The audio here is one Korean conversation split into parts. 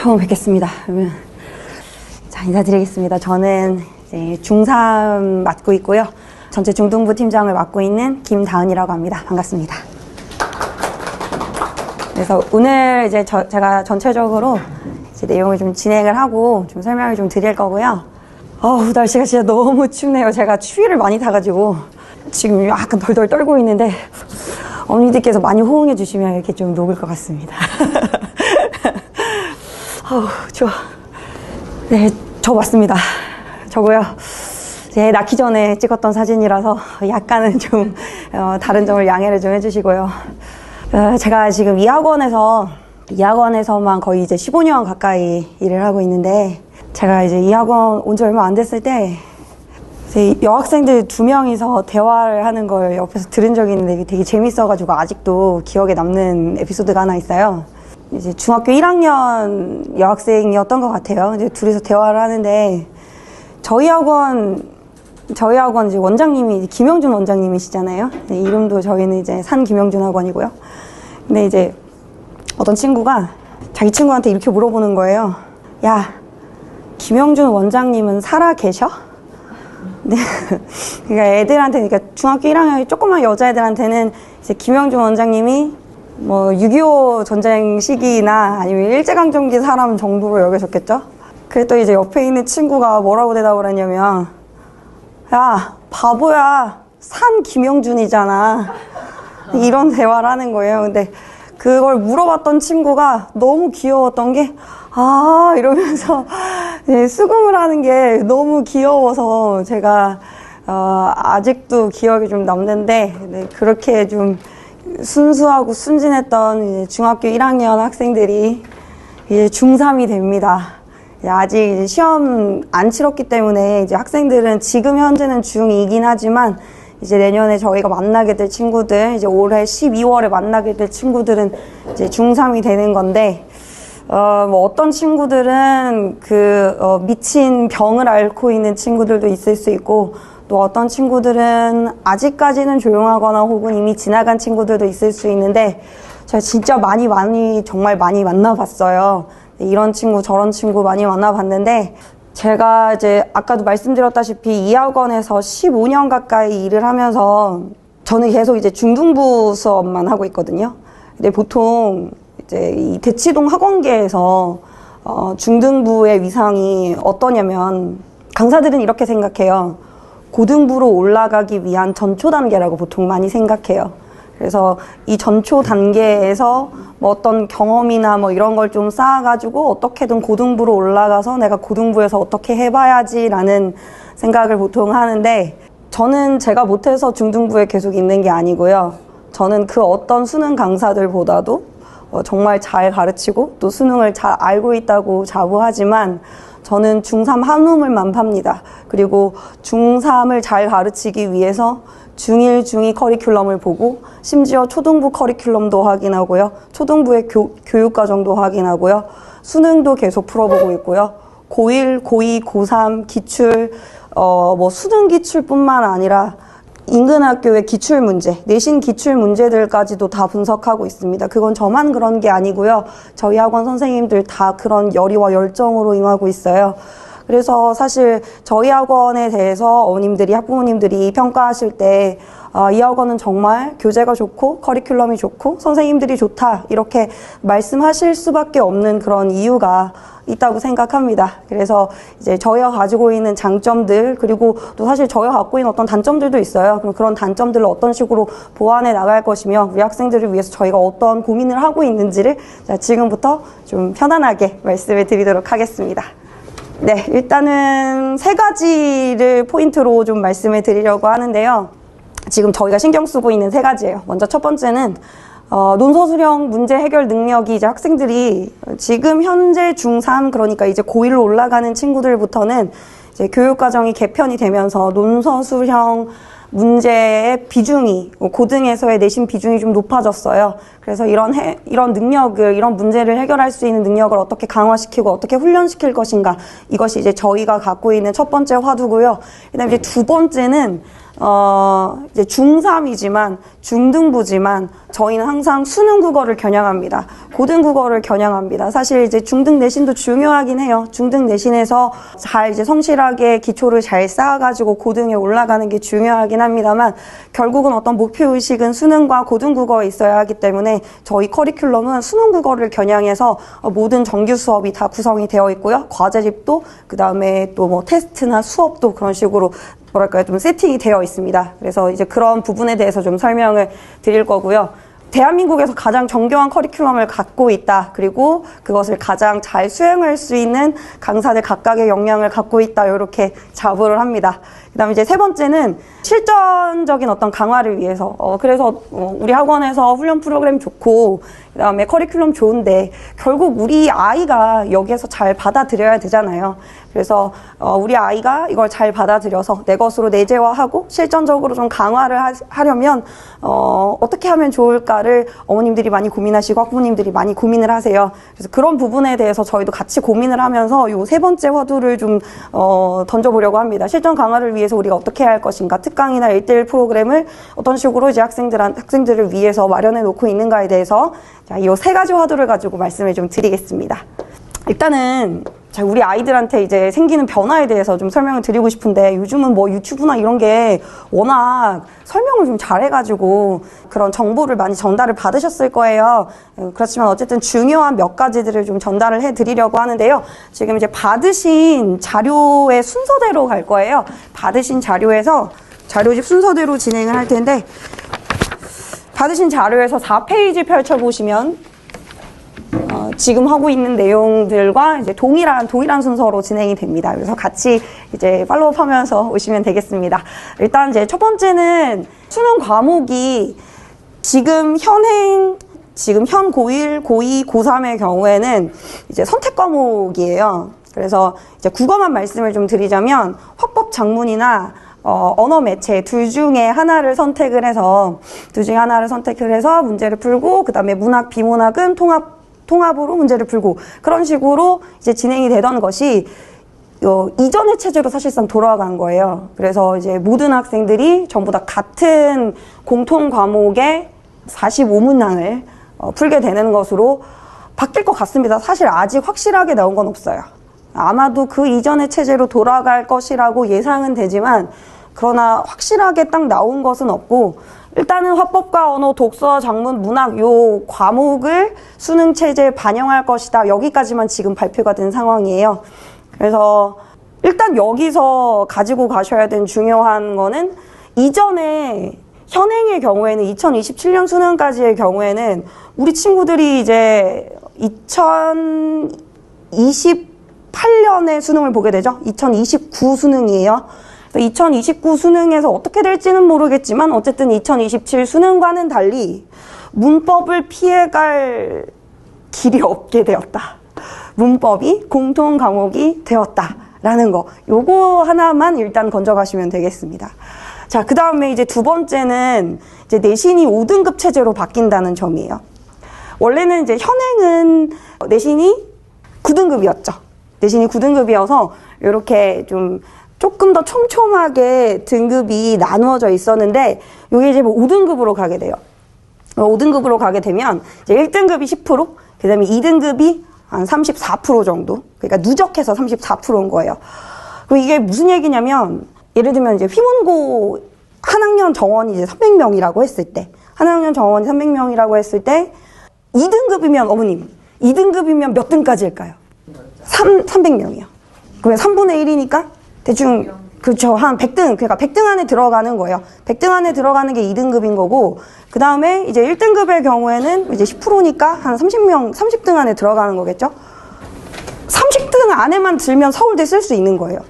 처음 뵙겠습니다. 그러면 자, 인사드리겠습니다. 저는 이제 중3 맡고 있고요. 전체 중등부 팀장을 맡고 있는 김다은이라고 합니다. 반갑습니다. 그래서 오늘 이제 제가 전체적으로 이제 내용을 좀 진행을 하고 좀 설명을 좀 드릴 거고요. 날씨가 진짜 너무 춥네요. 제가 추위를 많이 타가지고 지금 약간 덜덜 떨고 있는데 언니들께서 많이 호응해 주시면 이렇게 좀 녹을 것 같습니다. 좋아. 네, 저 맞습니다. 저고요. 제 낳기 전에 찍었던 사진이라서 약간은 좀 다른 점을 양해를 좀 해주시고요. 제가 지금 이 학원에서만 거의 이제 15년 가까이 일을 하고 있는데, 제가 이제 이 학원 온 지 얼마 안 됐을 때 여학생들 2명이서 대화를 하는 걸 옆에서 들은 적이 있는데 되게 재밌어가지고 아직도 기억에 남는 에피소드가 하나 있어요. 이제 중학교 1학년 여학생이었던 것 같아요. 이제 둘이서 대화를 하는데 저희 학원 이제 원장님이 김영준 원장님이시잖아요. 이름도 저희는 이제 산 김영준 학원이고요. 근데 이제 어떤 친구가 자기 친구한테 이렇게 물어보는 거예요. 야, 김영준 원장님은 살아 계셔? 네. 그러니까 애들한테, 그러니까 중학교 1학년 조그만 여자애들한테는 이제 김영준 원장님이 뭐 6.25 전쟁 시기나 아니면 일제강점기 사람 정도로 여겨졌겠죠? 그랬더니 이제 옆에 있는 친구가 뭐라고 대답을 했냐면, 야, 바보야, 산 김영준이잖아. 이런 대화를 하는 거예요. 근데 그걸 물어봤던 친구가 너무 귀여웠던 게, 이러면서 수긍을 하는 게 너무 귀여워서 제가 아직도 기억이 좀 남는데, 그렇게 좀 순수하고 순진했던 이제 중학교 1학년 학생들이 이제 중3이 됩니다. 아직 이제 시험 안 치렀기 때문에 이제 학생들은 지금 현재는 중2이긴 하지만 이제 내년에 저희가 만나게 될 친구들, 이제 올해 12월에 만나게 될 친구들은 이제 중3이 되는 건데, 뭐 어떤 친구들은 미친 병을 앓고 있는 친구들도 있을 수 있고, 또 어떤 친구들은 아직까지는 조용하거나 혹은 이미 지나간 친구들도 있을 수 있는데, 제가 진짜 정말 많이 만나봤어요. 이런 친구, 저런 친구 많이 만나봤는데, 제가 이제 아까도 말씀드렸다시피 이 학원에서 15년 가까이 일을 하면서 저는 계속 이제 중등부 수업만 하고 있거든요. 근데 보통 이제 이 대치동 학원계에서 중등부의 위상이 어떠냐면, 강사들은 이렇게 생각해요. 고등부로 올라가기 위한 전초 단계라고 보통 많이 생각해요. 그래서 이 전초 단계에서 뭐 어떤 경험이나 뭐 이런 걸 좀 쌓아가지고 어떻게든 고등부로 올라가서 내가 고등부에서 어떻게 해봐야지라는 생각을 보통 하는데, 저는 제가 못해서 중등부에 계속 있는 게 아니고요. 저는 그 어떤 수능 강사들보다도 정말 잘 가르치고 또 수능을 잘 알고 있다고 자부하지만 저는 중3 한우물만 팝니다. 그리고 중3을 잘 가르치기 위해서 중1, 중2 커리큘럼을 보고 심지어 초등부 커리큘럼도 확인하고요. 초등부의 교육과정도 확인하고요. 수능도 계속 풀어보고 있고요. 고1, 고2, 고3 기출, 뭐 수능 기출뿐만 아니라 인근학교의 기출문제, 내신 기출문제들까지도 다 분석하고 있습니다. 그건 저만 그런 게 아니고요. 저희 학원 선생님들 다 그런 열의와 열정으로 임하고 있어요. 그래서 사실 저희 학원에 대해서 어머님들이, 학부모님들이 평가하실 때 이 학원은 정말 교재가 좋고 커리큘럼이 좋고 선생님들이 좋다 이렇게 말씀하실 수밖에 없는 그런 이유가 있다고 생각합니다. 그래서 이제 저희가 가지고 있는 장점들, 그리고 또 사실 저희가 갖고 있는 어떤 단점들도 있어요. 그럼 그런 단점들을 어떤 식으로 보완해 나갈 것이며 우리 학생들을 위해서 저희가 어떤 고민을 하고 있는지를 지금부터 좀 편안하게 말씀을 드리도록 하겠습니다. 네, 일단은 3가지를 포인트로 좀 말씀을 드리려고 하는데요. 지금 저희가 신경 쓰고 있는 3가지예요. 먼저 첫 번째는 논서 수령 문제 해결 능력이 이제 학생들이 지금 현재 중3, 그러니까 이제 고1로 올라가는 친구들부터는 이제 교육과정이 개편이 되면서 논서 수령 문제의 비중이, 고등에서의 내신 비중이 좀 높아졌어요. 그래서 이런 능력을, 이런 문제를 해결할 수 있는 능력을 어떻게 강화시키고 어떻게 훈련시킬 것인가, 이것이 이제 저희가 갖고 있는 첫 번째 화두고요. 그다음에 이제 두 번째는 이제 중3이지만 중등부지만 저희는 항상 수능 국어를 겨냥합니다. 고등 국어를 겨냥합니다. 사실 이제 중등 내신도 중요하긴 해요. 중등 내신에서 잘 이제 성실하게 기초를 잘 쌓아가지고 고등에 올라가는 게 중요하긴 합니다만 결국은 어떤 목표의식은 수능과 고등 국어에 있어야 하기 때문에 저희 커리큘럼은 수능 국어를 겨냥해서 모든 정규 수업이 다 구성이 되어 있고요. 과제집도 그 다음에 또 뭐 테스트나 수업도 그런 식으로 뭐랄까요, 좀 세팅이 되어 있습니다. 그래서 이제 그런 부분에 대해서 좀 설명을 드릴 거고요. 대한민국에서 가장 정교한 커리큘럼을 갖고 있다. 그리고 그것을 가장 잘 수행할 수 있는 강사들 각각의 역량을 갖고 있다. 이렇게 자부를 합니다. 그 다음에 이제 세 번째는 실전적인 어떤 강화를 위해서 그래서 우리 학원에서 훈련 프로그램 좋고 그 다음에 커리큘럼 좋은데 결국 우리 아이가 여기에서 잘 받아들여야 되잖아요. 그래서 우리 아이가 이걸 잘 받아들여서 내 것으로 내재화하고 실전적으로 좀 강화를 하려면 어떻게 하면 좋을까를 어머님들이 많이 고민하시고 학부모님들이 많이 고민을 하세요. 그래서 그런 부분에 대해서 저희도 같이 고민을 하면서 요 세 번째 화두를 좀 던져보려고 합니다. 실전 강화를 위해서 우리가 어떻게 해야 할 것인가, 특강이나 1:1 프로그램을 어떤 식으로 이제 학생들을 위해서 마련해 놓고 있는가에 대해서 자, 이 세 가지 화두를 가지고 말씀을 좀 드리겠습니다. 일단은 자, 우리 아이들한테 이제 생기는 변화에 대해서 좀 설명을 드리고 싶은데 요즘은 뭐 유튜브나 이런 게 워낙 설명을 좀 잘해가지고 그런 정보를 많이 전달을 받으셨을 거예요. 그렇지만 어쨌든 중요한 몇 가지들을 좀 전달을 해드리려고 하는데요. 지금 이제 받으신 자료의 순서대로 갈 거예요. 받으신 자료에서 자료집 순서대로 진행을 할 텐데 받으신 자료에서 4페이지 펼쳐보시면 지금 하고 있는 내용들과 이제 동일한 순서로 진행이 됩니다. 그래서 같이 이제 팔로우 하면서 오시면 되겠습니다. 일단 이제 첫 번째는 수능 과목이 지금 현 고1, 고2, 고3의 경우에는 이제 선택 과목이에요. 그래서 이제 국어만 말씀을 좀 드리자면 화법 작문이나 언어 매체 둘 중에 하나를 선택을 해서 문제를 풀고 그 다음에 문학, 비문학은 통합으로 문제를 풀고 그런 식으로 이제 진행이 되던 것이 이전의 체제로 사실상 돌아간 거예요. 그래서 이제 모든 학생들이 전부 다 같은 공통 과목의 45문항을 풀게 되는 것으로 바뀔 것 같습니다. 사실 아직 확실하게 나온 건 없어요. 아마도 그 이전의 체제로 돌아갈 것이라고 예상은 되지만 그러나 확실하게 딱 나온 것은 없고 일단은 화법과 언어, 독서, 작문, 문학 요 과목을 수능 체제에 반영할 것이다. 여기까지만 지금 발표가 된 상황이에요. 그래서 일단 여기서 가지고 가셔야 되는 중요한 거는 이전에 현행의 경우에는 2027년 수능까지의 경우에는 우리 친구들이 이제 2028년에 수능을 보게 되죠. 2029 수능이에요. 2029 수능에서 어떻게 될지는 모르겠지만 어쨌든 2027 수능과는 달리 문법을 피해갈 길이 없게 되었다. 문법이 공통 과목이 되었다라는 거. 요거 하나만 일단 건져가시면 되겠습니다. 자, 그 다음에 이제 두 번째는 이제 내신이 5등급 체제로 바뀐다는 점이에요. 원래는 이제 현행은 내신이 9등급이었죠. 내신이 9등급이어서 이렇게 조금 더 촘촘하게 등급이 나누어져 있었는데 이게 이제 뭐 5등급으로 가게 돼요. 5등급으로 가게 되면 이제 1등급이 10%, 그 다음에 2등급이 한 34% 정도. 그러니까 누적해서 34%인 거예요. 그리고 이게 무슨 얘기냐면 예를 들면 이제 휘문고 한 학년 정원이 이제 300명이라고 했을 때, 한 학년 정원이 300명이라고 했을 때 2등급이면 어머님, 2등급이면 몇 등까지일까요? 300명이요. 그러면 3분의 1이니까 대충 그렇죠. 한 100등. 그러니까 100등 안에 들어가는 거예요. 100등 안에 들어가는 게 2등급인 거고 그 다음에 이제 1등급의 경우에는 이제 10%니까 한 30등 안에 들어가는 거겠죠. 30등 안에만 들면 서울대 쓸 수 있는 거예요.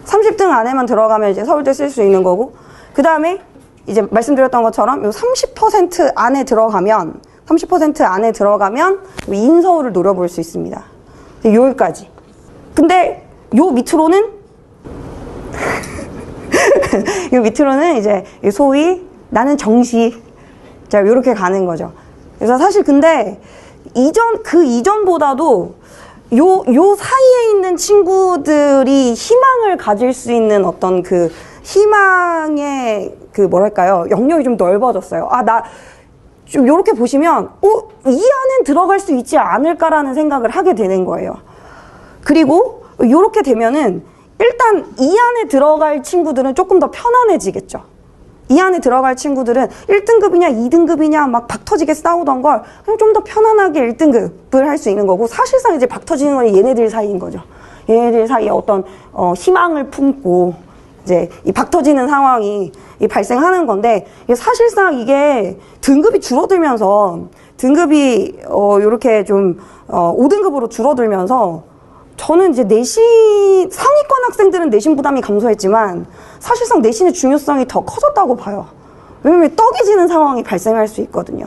30등 안에만 들어가면 이제 서울대 쓸 수 있는 거고 그 다음에 이제 말씀드렸던 것처럼 요 30% 안에 들어가면 인서울을 노려볼 수 있습니다. 여기까지. 근데 요 밑으로는 이제 소위 나는 정시 자 요렇게 가는 거죠. 그래서 사실 근데 그 이전보다도 요 사이에 있는 친구들이 희망을 가질 수 있는 어떤 그 희망의 그 뭐랄까요, 영역이 좀 넓어졌어요. 좀 이렇게 보시면 이 안엔 들어갈 수 있지 않을까라는 생각을 하게 되는 거예요. 그리고 이렇게 되면은 일단 이 안에 들어갈 친구들은 조금 더 편안해지겠죠. 이 안에 들어갈 친구들은 1등급이냐 2등급이냐 막 박터지게 싸우던 걸 그냥 좀 더 편안하게 1등급을 할 수 있는 거고, 사실상 이제 박터지는 건 얘네들 사이인 거죠. 얘네들 사이에 어떤 희망을 품고 이제 이 박터지는 상황이 발생하는 건데, 사실상 이게 등급이 줄어들면서 등급이 이렇게 좀 5등급으로 줄어들면서 저는 이제 내신 상위권 학생들은 내신 부담이 감소했지만 사실상 내신의 중요성이 더 커졌다고 봐요. 왜냐면 떡이 지는 상황이 발생할 수 있거든요.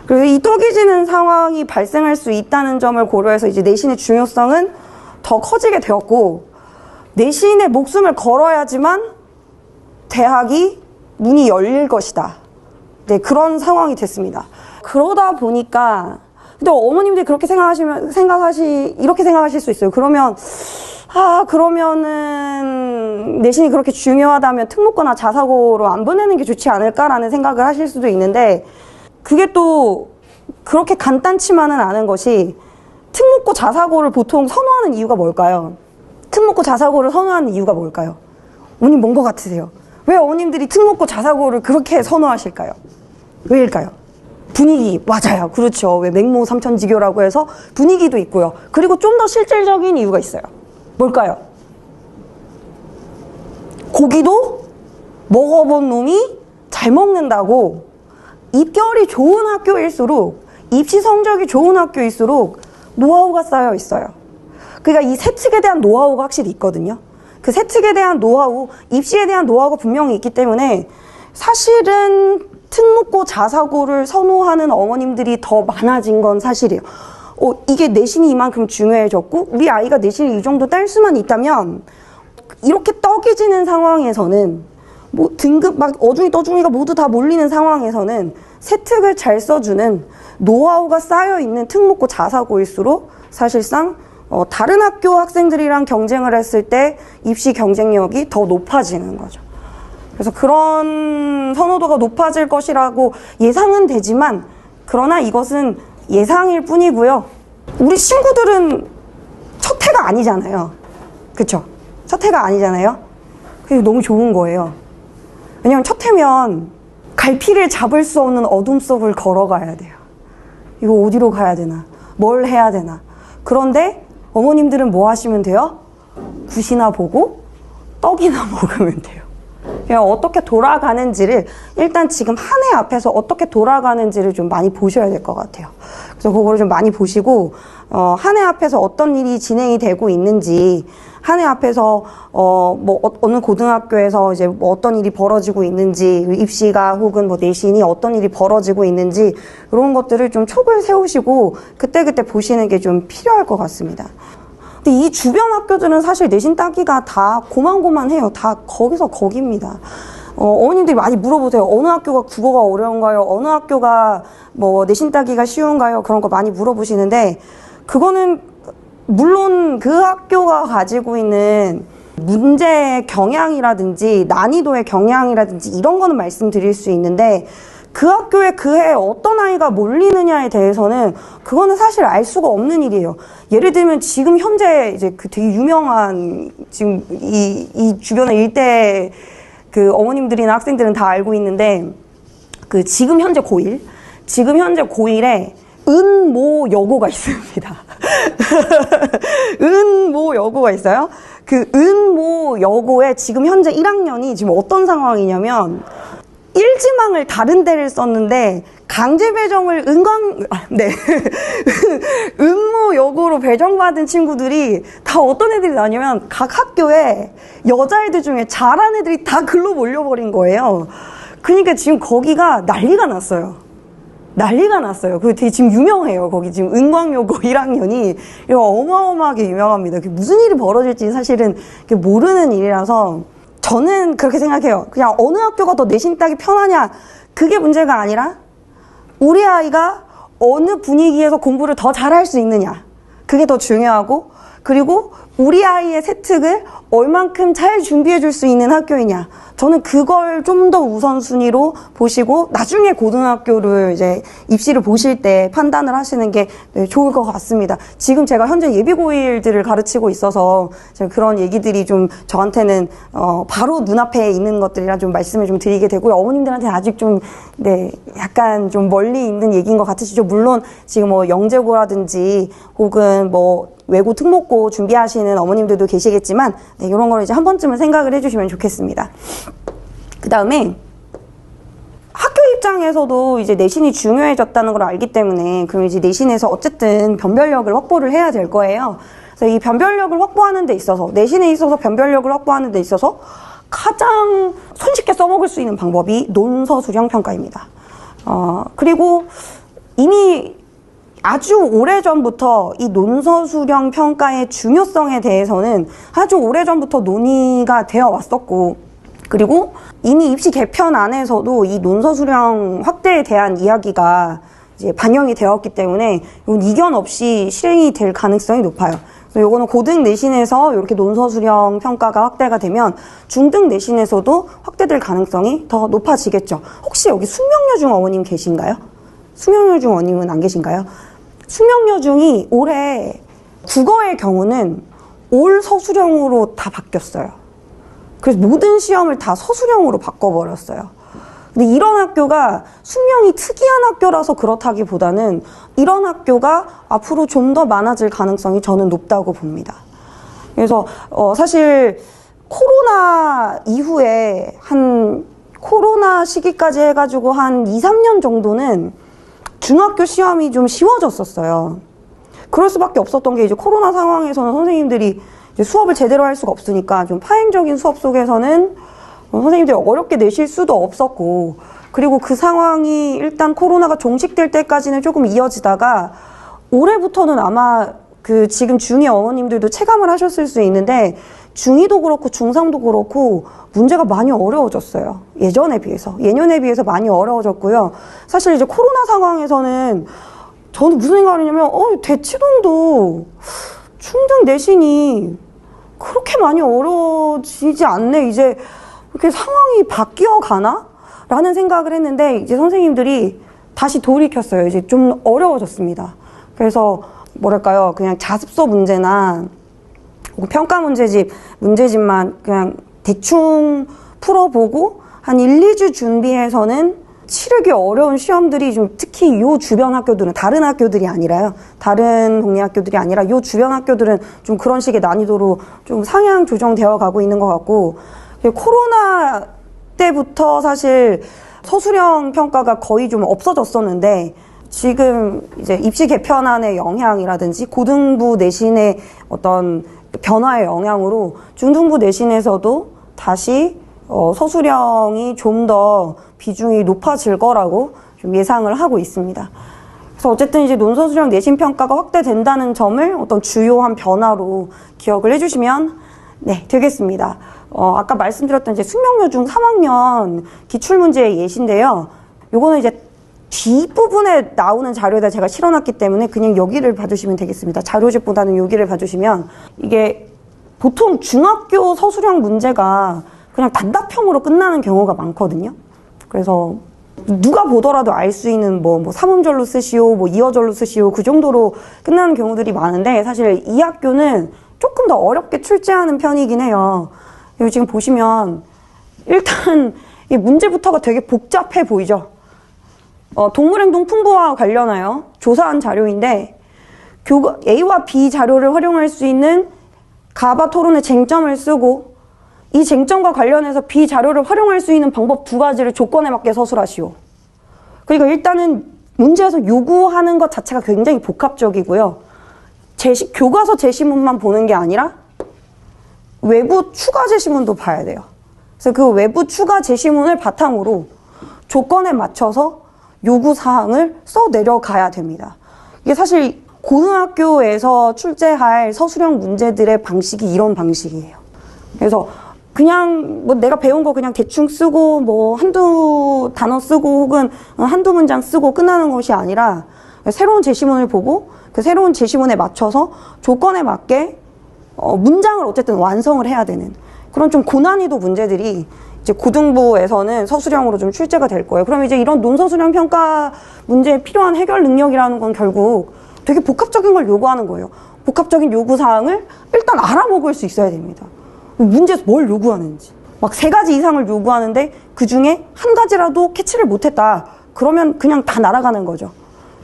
그래서 이 떡이 지는 상황이 발생할 수 있다는 점을 고려해서 이제 내신의 중요성은 더 커지게 되었고, 내신에 목숨을 걸어야지만 대학이 문이 열릴 것이다. 네, 그런 상황이 됐습니다. 그러다 보니까, 근데 어머님들이 그렇게 이렇게 생각하실 수 있어요. 그러면은 내신이 그렇게 중요하다면 특목고나 자사고로 안 보내는 게 좋지 않을까라는 생각을 하실 수도 있는데, 그게 또 그렇게 간단치만은 않은 것이, 특목고 자사고를 보통 선호하는 이유가 뭘까요? 특목고 자사고를 선호하는 이유가 뭘까요? 어머님 뭔 것 같으세요? 왜 어머님들이 특목고 자사고를 그렇게 선호하실까요? 왜일까요? 분위기, 맞아요. 그렇죠. 왜 맹모 삼천지교라고 해서 분위기도 있고요. 그리고 좀 더 실질적인 이유가 있어요. 뭘까요? 고기도 먹어본 놈이 잘 먹는다고, 입결이 좋은 학교일수록, 입시 성적이 좋은 학교일수록 노하우가 쌓여 있어요. 그러니까 이 세 측에 대한 노하우가 확실히 있거든요. 그 세 측에 대한 노하우, 입시에 대한 노하우가 분명히 있기 때문에 사실은 특목고 자사고를 선호하는 어머님들이 더 많아진 건 사실이에요. 이게 내신이 이만큼 중요해졌고 우리 아이가 내신을 이 정도 딸 수만 있다면, 이렇게 떡이 지는 상황에서는 뭐 등급 막 어중이 떠중이가 모두 다 몰리는 상황에서는 세특을 잘 써주는 노하우가 쌓여있는 특목고 자사고일수록 사실상 다른 학교 학생들이랑 경쟁을 했을 때 입시 경쟁력이 더 높아지는 거죠. 그래서 그런 선호도가 높아질 것이라고 예상은 되지만, 그러나 이것은 예상일 뿐이고요. 우리 친구들은 첫 해가 아니잖아요. 그쵸? 첫 해가 아니잖아요. 그게 너무 좋은 거예요. 왜냐면 첫 해면 갈피를 잡을 수 없는 어둠 속을 걸어가야 돼요. 이거 어디로 가야 되나? 뭘 해야 되나? 그런데 어머님들은 뭐 하시면 돼요? 굿이나 보고 떡이나 먹으면 돼요. 그냥 어떻게 돌아가는지를, 일단 지금 한 해 앞에서 어떻게 돌아가는지를 좀 많이 보셔야 될 것 같아요. 그래서 그거를 좀 많이 보시고, 한 해 앞에서 어떤 일이 진행이 되고 있는지, 한 해 앞에서 어느 고등학교에서 이제 뭐 어떤 일이 벌어지고 있는지, 입시가 혹은 뭐 내신이 어떤 일이 벌어지고 있는지, 이런 것들을 좀 촉을 세우시고 그때그때 보시는 게 좀 필요할 것 같습니다. 근데 이 주변 학교들은 사실 내신 따기가 다 고만고만해요. 다 거기서 거기입니다. 어머님들이 많이 물어보세요. 어느 학교가 국어가 어려운가요? 어느 학교가 뭐 내신 따기가 쉬운가요? 그런 거 많이 물어보시는데, 그거는 물론 그 학교가 가지고 있는 문제 경향이라든지 난이도의 경향이라든지 이런 거는 말씀드릴 수 있는데, 그 학교에 그해 어떤 아이가 몰리느냐에 대해서는 그거는 사실 알 수가 없는 일이에요. 예를 들면 지금 현재 이제 그 되게 유명한, 지금 이 주변의 일대 그 어머님들이나 학생들은 다 알고 있는데, 그 지금 현재 고1에 은모 여고가 있습니다. 은모 여고가 있어요. 그 은모 여고에 지금 현재 1학년이 지금 어떤 상황이냐면, 일지망을 다른 데를 썼는데 강제 배정을 은모 여고로 배정받은 친구들이 다 어떤 애들이 나냐면, 각 학교에 여자애들 중에 잘하는 애들이 다 글로 몰려버린 거예요. 그러니까 지금 거기가 난리가 났어요. 그게 되게 지금 유명해요. 거기 지금 은광여고 1학년이 이거 어마어마하게 유명합니다. 그게 무슨 일이 벌어질지 사실은 모르는 일이라서, 저는 그렇게 생각해요. 그냥 어느 학교가 더 내신 따기 편하냐, 그게 문제가 아니라 우리 아이가 어느 분위기에서 공부를 더 잘할 수 있느냐, 그게 더 중요하고, 그리고 우리 아이의 세특을 얼만큼 잘 준비해 줄 수 있는 학교이냐. 저는 그걸 좀 더 우선순위로 보시고 나중에 고등학교를 이제 입시를 보실 때 판단을 하시는 게 좋을 것 같습니다. 지금 제가 현재 예비고1들을 가르치고 있어서 그런 얘기들이 좀 저한테는 바로 눈앞에 있는 것들이라 좀 말씀을 좀 드리게 되고요. 어머님들한테는 아직 좀 약간 좀 멀리 있는 얘기인 것 같으시죠. 물론 지금 뭐 영재고라든지 혹은 뭐 외고 특목고 준비하시는 어머님들도 계시겠지만 이런 걸 이제 한 번쯤은 생각을 해주시면 좋겠습니다. 그 다음에 학교 입장에서도 이제 내신이 중요해졌다는 걸 알기 때문에 그럼 이제 내신에서 어쨌든 변별력을 확보를 해야 될 거예요. 그래서 이 변별력을 확보하는 데 있어서 내신에 있어서 변별력을 확보하는 데 있어서 가장 손쉽게 써먹을 수 있는 방법이 논서 수령 평가입니다. 그리고 이미 아주 오래전부터 이 논서 수령 평가의 중요성에 대해서는 아주 오래전부터 논의가 되어 왔었고, 그리고 이미 입시 개편안에서도 이 논서 수령 확대에 대한 이야기가 이제 반영이 되었기 때문에 이건 이견 없이 실행이 될 가능성이 높아요. 그래서 이거는 고등 내신에서 이렇게 논서 수령 평가가 확대가 되면 중등 내신에서도 확대될 가능성이 더 높아지겠죠. 혹시 여기 숙명여중 어머님 계신가요? 숙명여중 어머님은 안 계신가요? 숙명여중이 올해 국어의 경우는 올 서술형으로 다 바뀌었어요. 그래서 모든 시험을 다 서술형으로 바꿔버렸어요. 근데 이런 학교가 숙명이 특이한 학교라서 그렇다기보다는 이런 학교가 앞으로 좀 더 많아질 가능성이 저는 높다고 봅니다. 그래서 사실 코로나 이후에 한 코로나 시기까지 해가지고 한 2, 3년 정도는 중학교 시험이 좀 쉬워졌었어요. 그럴 수밖에 없었던 게 이제 코로나 상황에서는 선생님들이 이제 수업을 제대로 할 수가 없으니까 좀 파행적인 수업 속에서는 선생님들이 어렵게 내실 수도 없었고, 그리고 그 상황이 일단 코로나가 종식될 때까지는 조금 이어지다가 올해부터는 아마 그 지금 중2 어머님들도 체감을 하셨을 수 있는데 중2도 그렇고 중3도 그렇고 문제가 많이 어려워졌어요. 예년에 비해서 많이 어려워졌고요. 사실 이제 코로나 상황에서는 저는 무슨 생각을 했냐면 대치동도 중등 내신이 그렇게 많이 어려워지지 않네. 이제 이렇게 상황이 바뀌어 가나? 라는 생각을 했는데 이제 선생님들이 다시 돌이켰어요. 이제 좀 어려워졌습니다. 그래서 뭐랄까요, 그냥 자습서 문제나 평가 문제집만 그냥 대충 풀어보고 한 1, 2주 준비해서는 치르기 어려운 시험들이 좀 특히 요 주변 학교들은 다른 학교들이 아니라요. 다른 동네 학교들이 아니라 요 주변 학교들은 좀 그런 식의 난이도로 좀 상향 조정되어 가고 있는 것 같고, 코로나 때부터 사실 서술형 평가가 거의 좀 없어졌었는데 지금 이제 입시 개편안의 영향이라든지 고등부 내신의 어떤 변화의 영향으로 중등부 내신에서도 다시 서술형이 좀 더 비중이 높아질 거라고 좀 예상을 하고 있습니다. 그래서 어쨌든 이제 논서수령 내신 평가가 확대된다는 점을 어떤 주요한 변화로 기억을 해주시면 되겠습니다. 아까 말씀드렸던 이제 숙명여중 3학년 기출문제의 예시인데요. 요거는 이제 뒷부분에 나오는 자료에다 제가 실어놨기 때문에 그냥 여기를 봐주시면 되겠습니다. 자료집보다는 여기를 봐주시면 이게 보통 중학교 서술형 문제가 그냥 단답형으로 끝나는 경우가 많거든요. 그래서 누가 보더라도 알 수 있는 뭐 삼음절로 쓰시오, 뭐 이어절로 쓰시오 그 정도로 끝나는 경우들이 많은데 사실 이 학교는 조금 더 어렵게 출제하는 편이긴 해요. 여기 지금 보시면 일단 이 문제부터가 되게 복잡해 보이죠. 동물행동 풍부와 관련하여 조사한 자료인데 A와 B 자료를 활용할 수 있는 가바 토론의 쟁점을 쓰고 이 쟁점과 관련해서 B 자료를 활용할 수 있는 방법 2가지를 조건에 맞게 서술하시오. 그러니까 일단은 문제에서 요구하는 것 자체가 굉장히 복합적이고요. 교과서 제시문만 보는 게 아니라 외부 추가 제시문도 봐야 돼요. 그래서 그 외부 추가 제시문을 바탕으로 조건에 맞춰서 요구사항을 써 내려가야 됩니다. 이게 사실 고등학교에서 출제할 서술형 문제들의 방식이 이런 방식이에요. 그래서 그냥 뭐 내가 배운 거 그냥 대충 쓰고 뭐 한두 단어 쓰고 혹은 한두 문장 쓰고 끝나는 것이 아니라 새로운 제시문을 보고 그 새로운 제시문에 맞춰서 조건에 맞게 문장을 어쨌든 완성을 해야 되는 그런 좀 고난이도 문제들이 이제 고등부에서는 서술형으로 좀 출제가 될 거예요. 그럼 이제 이런 논서술형 평가 문제에 필요한 해결 능력이라는 건 결국 되게 복합적인 걸 요구하는 거예요. 복합적인 요구사항을 일단 알아먹을 수 있어야 됩니다. 문제에서 뭘 요구하는지. 막 3가지 이상을 요구하는데 그 중에 한 가지라도 캐치를 못했다. 그러면 그냥 다 날아가는 거죠.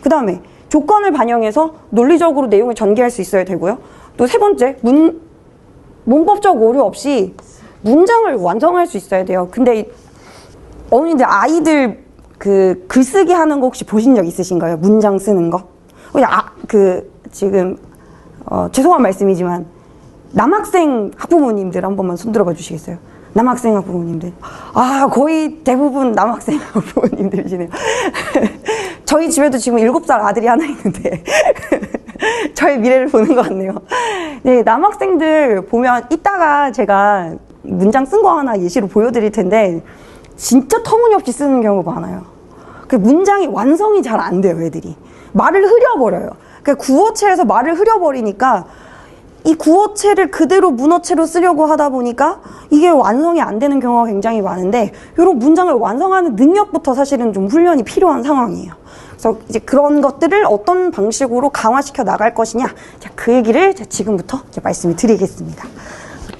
그 다음에 조건을 반영해서 논리적으로 내용을 전개할 수 있어야 되고요. 또 3번째, 문법적 오류 없이 문장을 완성할 수 있어야 돼요. 근데 어머니들 아이들 그 글쓰기 하는 거 혹시 보신 적 있으신가요? 문장 쓰는 거? 지금 죄송한 말씀이지만 남학생 학부모님들 한 번만 손 들어봐 주시겠어요? 남학생 학부모님들. 거의 대부분 남학생 학부모님들이시네요. 저희 집에도 지금 7살 아들이 하나 있는데 저의 미래를 보는 것 같네요. 네, 남학생들 보면 이따가 제가 문장 쓴 거 하나 예시로 보여드릴 텐데 진짜 터무니없이 쓰는 경우가 많아요. 그 문장이 완성이 잘 안 돼요, 애들이. 말을 흐려버려요. 그러니까 구어체에서 말을 흐려버리니까 이 구어체를 그대로 문어체로 쓰려고 하다 보니까 이게 완성이 안 되는 경우가 굉장히 많은데 이런 문장을 완성하는 능력부터 사실은 좀 훈련이 필요한 상황이에요. 그래서 이제 그런 것들을 어떤 방식으로 강화시켜 나갈 것이냐, 자, 그 얘기를 지금부터 말씀을 드리겠습니다.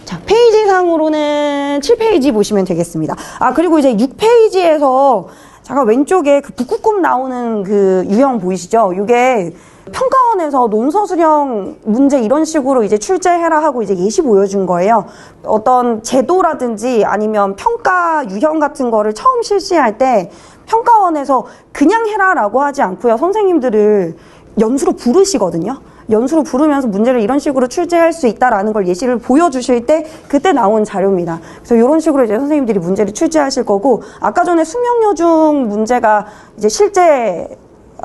자, 페이지상으로는 7페이지 보시면 되겠습니다. 그리고 이제 6페이지에서 잠깐 왼쪽에 그 북극곰 나오는 그 유형 보이시죠? 이게 평가원에서 논서술형 문제 이런 식으로 이제 출제해라 하고 이제 예시 보여준 거예요. 어떤 제도라든지 아니면 평가 유형 같은 거를 처음 실시할 때 평가원에서 그냥 해라라고 하지 않고요. 선생님들을 연수로 부르시거든요. 연수로 부르면서 문제를 이런 식으로 출제할 수 있다라는 걸 예시를 보여주실 때 그때 나온 자료입니다. 그래서 이런 식으로 이제 선생님들이 문제를 출제하실 거고, 아까 전에 수명여중 문제가 이제 실제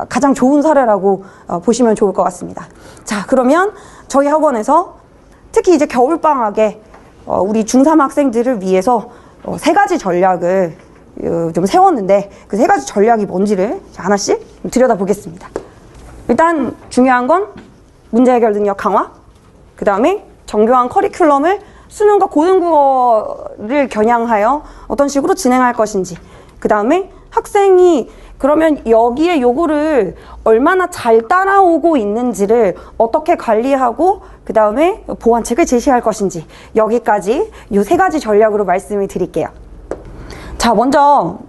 가장 좋은 사례라고 보시면 좋을 것 같습니다. 자, 그러면 저희 학원에서 특히 이제 겨울방학에 우리 중3 학생들을 위해서 3가지 전략을 좀 세웠는데 그 3가지 전략이 뭔지를 하나씩 들여다보겠습니다. 일단 중요한 건 문제 해결 능력 강화, 그 다음에 정교한 커리큘럼을 수능과 고등국어를 겨냥하여 어떤 식으로 진행할 것인지, 그 다음에 학생이 그러면 여기에 요거를 얼마나 잘 따라오고 있는지를 어떻게 관리하고 그 다음에 보완책을 제시할 것인지, 여기까지 이 3가지 전략으로 말씀을 드릴게요. 자, 먼저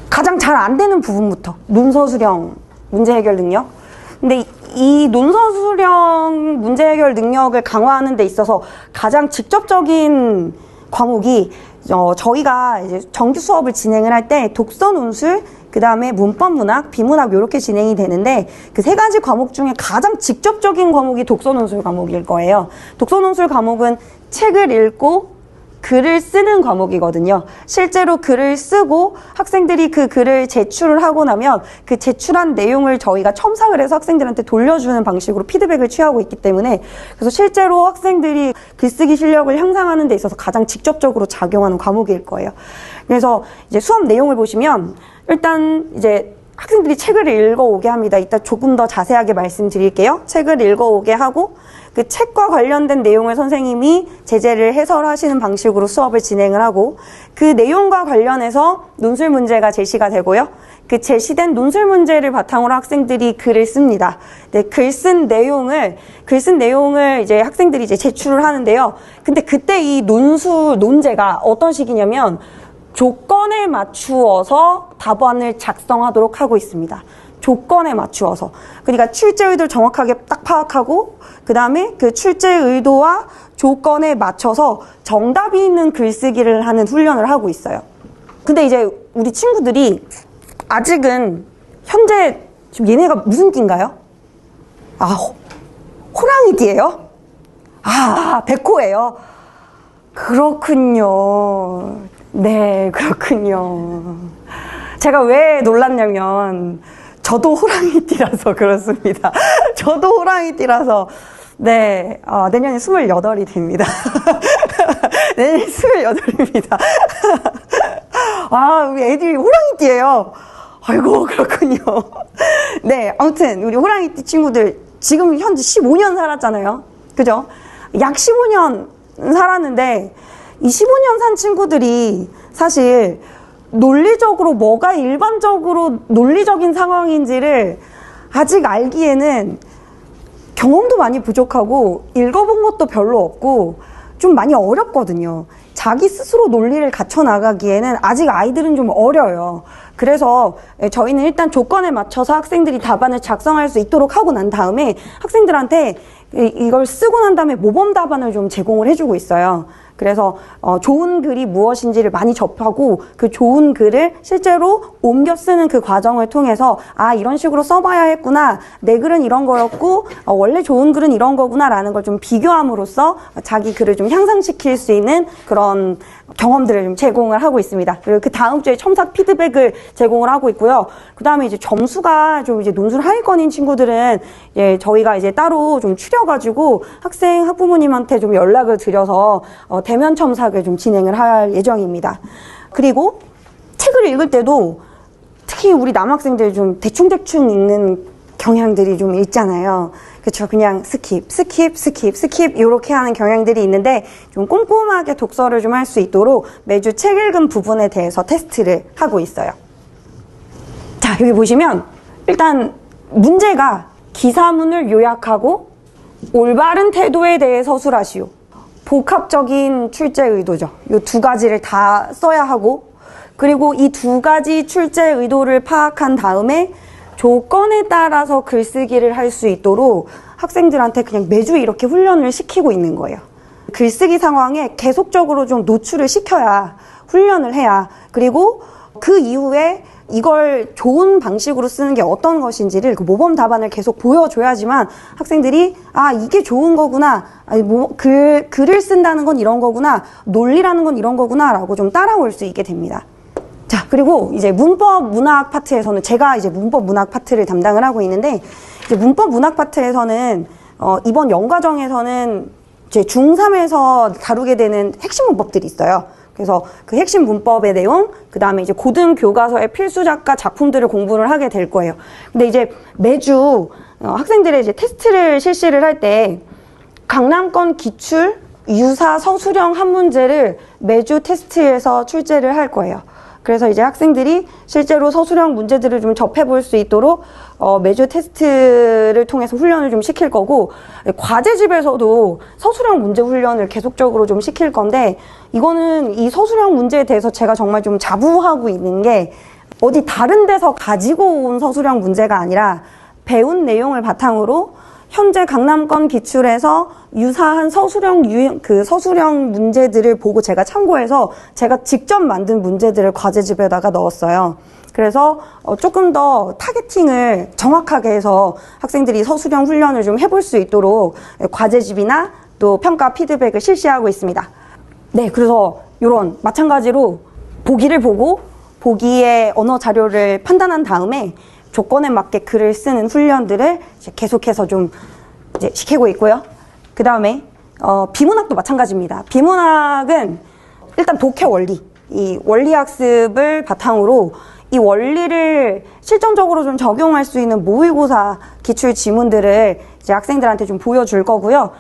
가장 잘 안 되는 부분부터, 논서술형 문제 해결 능력. 근데 이 논서술형 문제 해결 능력을 강화하는 데 있어서 가장 직접적인 과목이 저희가 이제 정규 수업을 진행을 할 때 독서 논술, 그 다음에 문법 문학, 비문학 이렇게 진행이 되는데 그 3가지 과목 중에 가장 직접적인 과목이 독서 논술 과목일 거예요. 독서 논술 과목은 책을 읽고 글을 쓰는 과목이거든요. 실제로 글을 쓰고 학생들이 그 글을 제출을 하고 나면 그 제출한 내용을 저희가 첨삭을 해서 학생들한테 돌려주는 방식으로 피드백을 취하고 있기 때문에, 그래서 실제로 학생들이 글쓰기 실력을 향상하는 데 있어서 가장 직접적으로 작용하는 과목일 거예요. 그래서 이제 수업 내용을 보시면 일단 이제 학생들이 책을 읽어오게 합니다. 이따 조금 더 자세하게 말씀드릴게요. 책을 읽어오게 하고 그 책과 관련된 내용을 선생님이 제재를 해설하시는 방식으로 수업을 진행을 하고, 그 내용과 관련해서 논술 문제가 제시가 되고요. 그 제시된 논술 문제를 바탕으로 학생들이 글을 씁니다. 네, 글 쓴 내용을 이제 학생들이 이제 제출을 하는데요. 근데 그때 이 논제가 어떤 식이냐면 조건에 맞추어서 답안을 작성하도록 하고 있습니다. 조건에 맞추어서. 그러니까 출제 의도를 정확하게 딱 파악하고 그 다음에 그 출제 의도와 조건에 맞춰서 정답이 있는 글쓰기를 하는 훈련을 하고 있어요. 근데 이제 우리 친구들이 아직은 현재 지금 얘네가 무슨 띠인가요? 호랑이띠예요? 백호예요. 그렇군요. 네, 그렇군요. 제가 왜 놀랐냐면 저도 호랑이띠라서 그렇습니다. 저도 호랑이띠라서. 네, 내년에 28이 됩니다. 내년에 28입니다. 우리 애들이 호랑이띠예요. 아이고, 그렇군요. 네, 아무튼 우리 호랑이띠 친구들 지금 현재 15년 살았잖아요. 그죠? 약 15년 살았는데 이 15년 산 친구들이 사실 논리적으로 뭐가 일반적으로 논리적인 상황인지를 아직 알기에는 경험도 많이 부족하고 읽어본 것도 별로 없고 좀 많이 어렵거든요. 자기 스스로 논리를 갖춰 나가기에는 아직 아이들은 좀 어려요. 그래서 저희는 일단 조건에 맞춰서 학생들이 답안을 작성할 수 있도록 하고 난 다음에 학생들한테 이걸 쓰고 난 다음에 모범 답안을 좀 제공을 해주고 있어요. 그래서 좋은 글이 무엇인지를 많이 접하고 그 좋은 글을 실제로 옮겨 쓰는 그 과정을 통해서 아 이런 식으로 써봐야 했구나, 내 글은 이런 거였고 원래 좋은 글은 이런 거구나 라는 걸 좀 비교함으로써 자기 글을 좀 향상시킬 수 있는 그런 경험들을 좀 제공을 하고 있습니다. 그리고 그 다음 주에 첨삭 피드백을 제공을 하고 있고요. 그 다음에 이제 점수가 좀 이제 논술 하위권인 친구들은 저희가 이제 따로 좀 추려가지고 학생 학부모님한테 좀 연락을 드려서 대면 첨삭을 좀 진행을 할 예정입니다. 그리고 책을 읽을 때도 특히 우리 남학생들 좀 대충대충 읽는 경향들이 좀 있잖아요. 그렇죠. 그냥 스킵 이렇게 하는 경향들이 있는데 좀 꼼꼼하게 독서를 좀 할 수 있도록 매주 책 읽은 부분에 대해서 테스트를 하고 있어요. 자, 여기 보시면 일단 문제가 기사문을 요약하고 올바른 태도에 대해 서술하시오. 복합적인 출제 의도죠. 이 두 가지를 다 써야 하고, 그리고 이 두 가지 출제 의도를 파악한 다음에 조건에 따라서 글쓰기를 할 수 있도록 학생들한테 그냥 매주 이렇게 훈련을 시키고 있는 거예요. 글쓰기 상황에 계속적으로 좀 노출을 시켜야, 훈련을 해야, 그리고 그 이후에 이걸 좋은 방식으로 쓰는 게 어떤 것인지를 그 모범 답안을 계속 보여줘야지만 학생들이 아 이게 좋은 거구나, 아니 뭐 글을 쓴다는 건 이런 거구나, 논리라는 건 이런 거구나 라고 좀 따라올 수 있게 됩니다. 자, 그리고 이제 문법 문학 파트에서는 제가 이제 문법 문학 파트를 담당을 하고 있는데, 이제 문법 문학 파트에서는 이번 연과정에서는 이제 중3에서 다루게 되는 핵심 문법들이 있어요. 그래서 그 핵심 문법의 내용, 그 다음에 이제 고등 교과서의 필수 작가 작품들을 공부를 하게 될 거예요. 근데 이제 매주 학생들의 이제 테스트를 실시를 할 때 강남권 기출, 유사, 서술형 한 문제를 매주 테스트에서 출제를 할 거예요. 그래서 이제 학생들이 실제로 서술형 문제들을 좀 접해볼 수 있도록 매주 테스트를 통해서 훈련을 좀 시킬 거고, 과제집에서도 서술형 문제 훈련을 계속적으로 좀 시킬 건데, 이거는 이 서술형 문제에 대해서 제가 정말 좀 자부하고 있는 게 어디 다른 데서 가지고 온 서술형 문제가 아니라 배운 내용을 바탕으로 현재 강남권 기출에서 유사한 서술형 문제들을 보고 제가 참고해서 제가 직접 만든 문제들을 과제집에다가 넣었어요. 그래서 조금 더 타겟팅을 정확하게 해서 학생들이 서술형 훈련을 좀 해볼 수 있도록 과제집이나 또 평가 피드백을 실시하고 있습니다. 네, 그래서 이런 마찬가지로 보기를 보고 보기의 언어 자료를 판단한 다음에 조건에 맞게 글을 쓰는 훈련들을 이제 계속해서 좀 이제 시키고 있고요. 그 다음에 비문학도 마찬가지입니다. 비문학은 일단 독해 원리, 이 원리 학습을 바탕으로 이 원리를 실전적으로 좀 적용할 수 있는 모의고사 기출 지문들을 이제 학생들한테 좀 보여줄 거고요.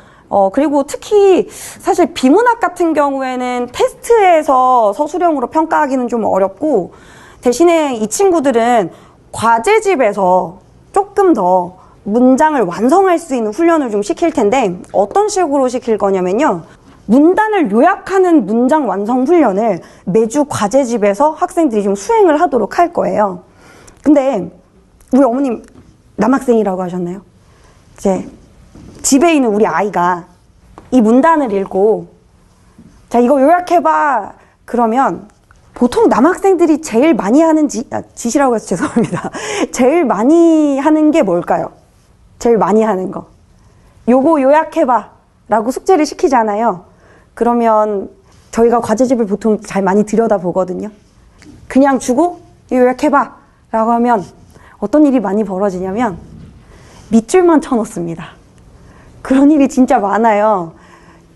그리고 특히 사실 비문학 같은 경우에는 테스트에서 서술형으로 평가하기는 좀 어렵고, 대신에 이 친구들은 과제집에서 조금 더 문장을 완성할 수 있는 훈련을 좀 시킬 텐데, 어떤 식으로 시킬 거냐면요, 문단을 요약하는 문장 완성 훈련을 매주 과제집에서 학생들이 좀 수행을 하도록 할 거예요. 근데 우리 어머님 남학생이라고 하셨나요? 이제 집에 있는 우리 아이가 이 문단을 읽고 자 이거 요약해봐 그러면 보통 남학생들이 제일 많이 하는 짓이라고 해서 죄송합니다. 제일 많이 하는 게 뭘까요? 제일 많이 하는 거. 요거 요약해봐 라고 숙제를 시키잖아요. 그러면 저희가 과제집을 보통 잘 많이 들여다보거든요. 그냥 주고 요약해봐 라고 하면 어떤 일이 많이 벌어지냐면 밑줄만 쳐놓습니다. 그런 일이 진짜 많아요.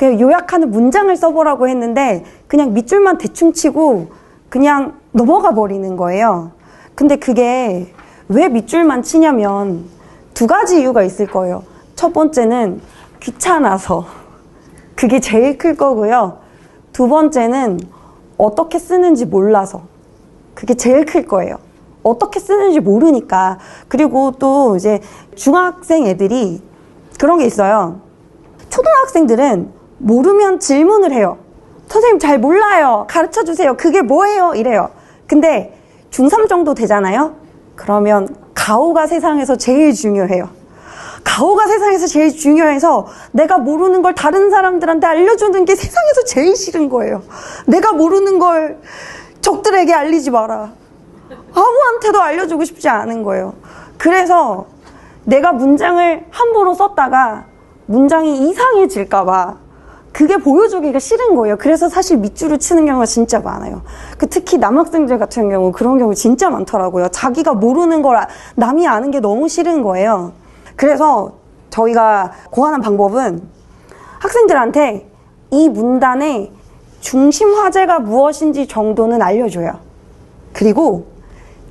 요약하는 문장을 써보라고 했는데 그냥 밑줄만 대충 치고 그냥 넘어가 버리는 거예요. 근데 그게 왜 밑줄만 치냐면 두 가지 이유가 있을 거예요. 첫 번째는 귀찮아서. 그게 제일 클 거고요. 두 번째는 어떻게 쓰는지 몰라서. 그게 제일 클 거예요. 어떻게 쓰는지 모르니까. 그리고 또 이제 중학생 애들이 그런 게 있어요. 초등학생들은 모르면 질문을 해요. 선생님 잘 몰라요. 가르쳐 주세요. 그게 뭐예요? 이래요. 근데 중3 정도 되잖아요. 그러면 가오가 세상에서 제일 중요해요. 가오가 세상에서 제일 중요해서 내가 모르는 걸 다른 사람들한테 알려주는 게 세상에서 제일 싫은 거예요. 내가 모르는 걸 적들에게 알리지 마라. 아무한테도 알려주고 싶지 않은 거예요. 그래서 내가 문장을 함부로 썼다가 문장이 이상해질까 봐 그게 보여주기가 싫은 거예요. 그래서 사실 밑줄을 치는 경우가 진짜 많아요. 특히 남학생들 같은 경우 그런 경우 진짜 많더라고요. 자기가 모르는 걸 남이 아는 게 너무 싫은 거예요. 그래서 저희가 고안한 방법은 학생들한테 이 문단의 중심 화제가 무엇인지 정도는 알려줘요. 그리고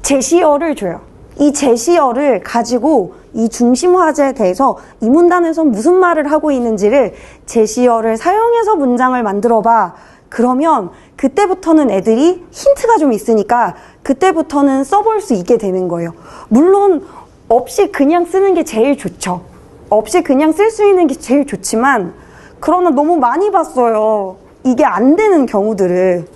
제시어를 줘요. 이 제시어를 가지고 이 중심 화제에 대해서 이 문단에서 무슨 말을 하고 있는지를 제시어를 사용해서 문장을 만들어 봐. 그러면 그때부터는 애들이 힌트가 좀 있으니까 그때부터는 써볼 수 있게 되는 거예요. 물론 없이 그냥 쓰는 게 제일 좋죠. 없이 그냥 쓸 수 있는 게 제일 좋지만 그러나 너무 많이 봤어요. 이게 안 되는 경우들을.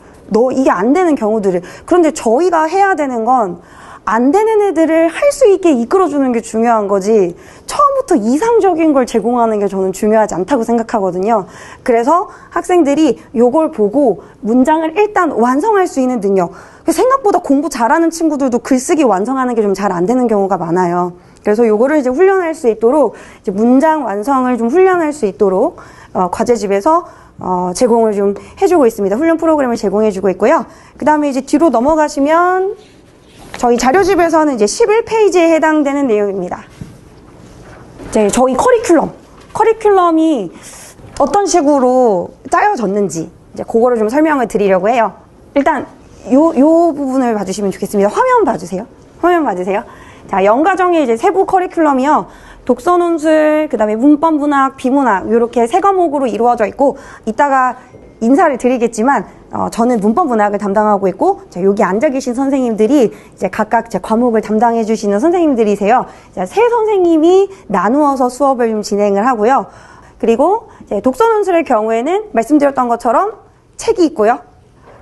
그런데 저희가 해야 되는 건 안 되는 애들을 할 수 있게 이끌어주는 게 중요한 거지 처음부터 이상적인 걸 제공하는 게 저는 중요하지 않다고 생각하거든요. 그래서 학생들이 요걸 보고 문장을 일단 완성할 수 있는 능력. 생각보다 공부 잘하는 친구들도 글쓰기 완성하는 게 좀 잘 안 되는 경우가 많아요. 그래서 요거를 이제 훈련할 수 있도록 이제 문장 완성을 좀 훈련할 수 있도록 과제집에서 제공을 좀 해주고 있습니다. 훈련 프로그램을 제공해주고 있고요. 그 다음에 이제 뒤로 넘어가시면 저희 자료집에서는 이제 11페이지에 해당되는 내용입니다. 이제 저희 커리큘럼이 어떤 식으로 짜여졌는지 이제 그거를 좀 설명을 드리려고 해요. 일단 요 부분을 봐주시면 좋겠습니다. 화면 봐주세요. 자, 영가정의 이제 세부 커리큘럼이요. 독서 논술, 그 다음에 문법 문학, 비문학 이렇게 세 과목으로 이루어져 있고 이따가 인사를 드리겠지만 저는 문법 문학을 담당하고 있고 자, 여기 앉아 계신 선생님들이 이제 각각 제 과목을 담당해 주시는 선생님들이세요. 자, 세 선생님이 나누어서 수업을 좀 진행을 하고요. 그리고 이제 독서 논술의 경우에는 말씀드렸던 것처럼 책이 있고요.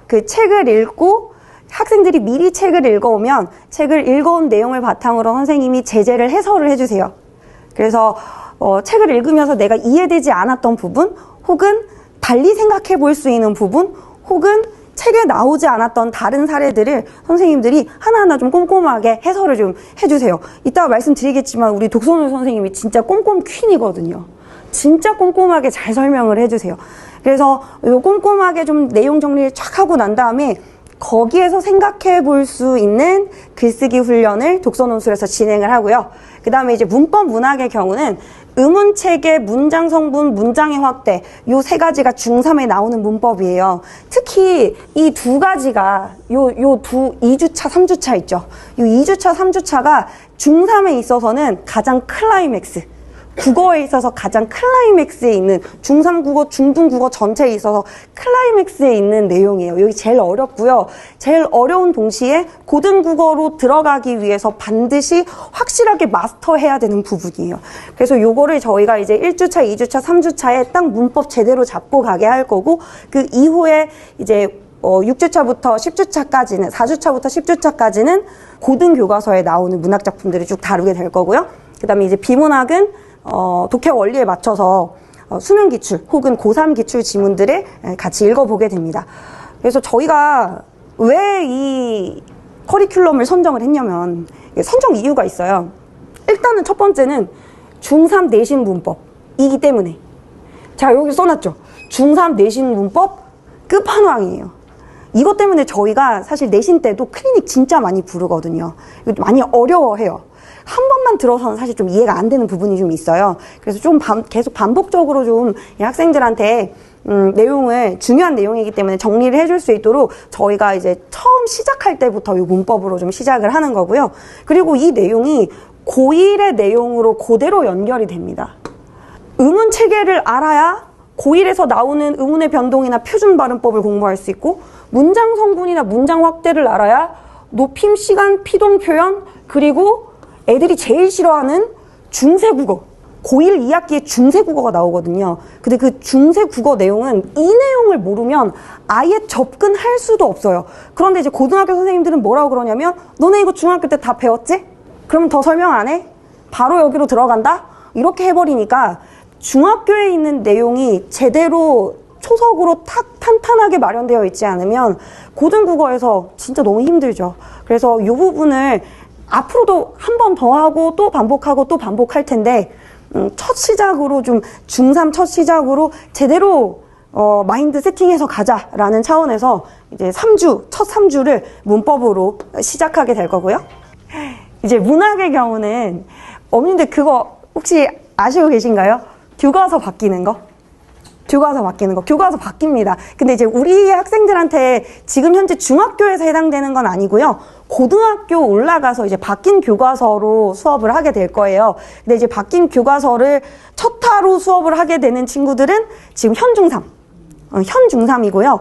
그 책을 읽고 학생들이 미리 책을 읽어오면 책을 읽어온 내용을 바탕으로 선생님이 제재를 해설을 해주세요. 그래서 책을 읽으면서 내가 이해되지 않았던 부분 혹은 달리 생각해 볼 수 있는 부분 혹은 책에 나오지 않았던 다른 사례들을 선생님들이 하나하나 좀 꼼꼼하게 해설을 좀 해주세요. 이따가 말씀드리겠지만 우리 독서논 선생님이 진짜 꼼꼼 퀸이거든요. 진짜 꼼꼼하게 잘 설명을 해주세요. 그래서 요 꼼꼼하게 좀 내용 정리를 쫙 하고 난 다음에 거기에서 생각해 볼 수 있는 글쓰기 훈련을 독서논술에서 진행을 하고요. 그 다음에 이제 문법 문학의 경우는 의문체계, 문장 성분, 문장의 확대 요 세 가지가 중3에 나오는 문법이에요. 특히 이 두 가지가 2주차, 3주차 있죠. 요 2주차, 3주차가 중3에 있어서는 가장 클라이맥스 국어에 있어서 가장 클라이맥스에 있는 중3 국어, 중등 국어 전체에 있어서 클라이맥스에 있는 내용이에요. 여기 제일 어렵고요. 제일 어려운 동시에 고등 국어로 들어가기 위해서 반드시 확실하게 마스터해야 되는 부분이에요. 그래서 요거를 저희가 이제 1주차, 2주차, 3주차에 딱 문법 제대로 잡고 가게 할 거고 그 이후에 이제 6주차부터 10주차까지는 4주차부터 10주차까지는 고등 교과서에 나오는 문학 작품들을 쭉 다루게 될 거고요. 그다음에 이제 비문학은 독해 원리에 맞춰서 수능 기출 혹은 고3 기출 지문들을 같이 읽어보게 됩니다. 그래서 저희가 왜 이 커리큘럼을 선정을 했냐면 선정 이유가 있어요. 일단은 첫 번째는 중3 내신 문법이기 때문에 자 여기 써놨죠. 중3 내신 문법 끝판왕이에요. 이것 때문에 저희가 사실 내신 때도 클리닉 진짜 많이 부르거든요. 많이 어려워해요. 한 번만 들어서는 사실 좀 이해가 안 되는 부분이 좀 있어요. 그래서 좀 계속 반복적으로 좀 학생들한테 내용을 중요한 내용이기 때문에 정리를 해줄 수 있도록 저희가 이제 처음 시작할 때부터 이 문법으로 좀 시작을 하는 거고요. 그리고 이 내용이 고1의 내용으로 그대로 연결이 됩니다. 의문 체계를 알아야 고1에서 나오는 의문의 변동이나 표준 발음법을 공부할 수 있고, 문장 성분이나 문장 확대를 알아야 높임, 시간, 피동, 표현, 그리고 애들이 제일 싫어하는 중세국어, 고1 2학기에 중세국어가 나오거든요. 근데 그 중세국어 내용은 이 내용을 모르면 아예 접근할 수도 없어요. 그런데 이제 고등학교 선생님들은 뭐라고 그러냐면, 너네 이거 중학교 때 다 배웠지? 그러면 더 설명 안 해? 바로 여기로 들어간다? 이렇게 해버리니까 중학교에 있는 내용이 제대로 초석으로 탁 탄탄하게 마련되어 있지 않으면 고등국어에서 진짜 너무 힘들죠. 그래서 이 부분을 앞으로도 한 번 더 하고 또 반복하고 또 반복할 텐데, 첫 시작으로 좀 중3 첫 시작으로 제대로 마인드 세팅해서 가자라는 차원에서 이제 첫 3주를 문법으로 시작하게 될 거고요. 이제 문학의 경우는 어머님들 그거 혹시 아시고 계신가요? 교과서 바뀌는 거? 교과서 바뀝니다. 근데 이제 우리 학생들한테 지금 현재 중학교에서 해당되는 건 아니고요. 고등학교 올라가서 이제 바뀐 교과서로 수업을 하게 될 거예요. 근데 이제 바뀐 교과서를 첫 타로 수업을 하게 되는 친구들은 지금 현 중3이고요.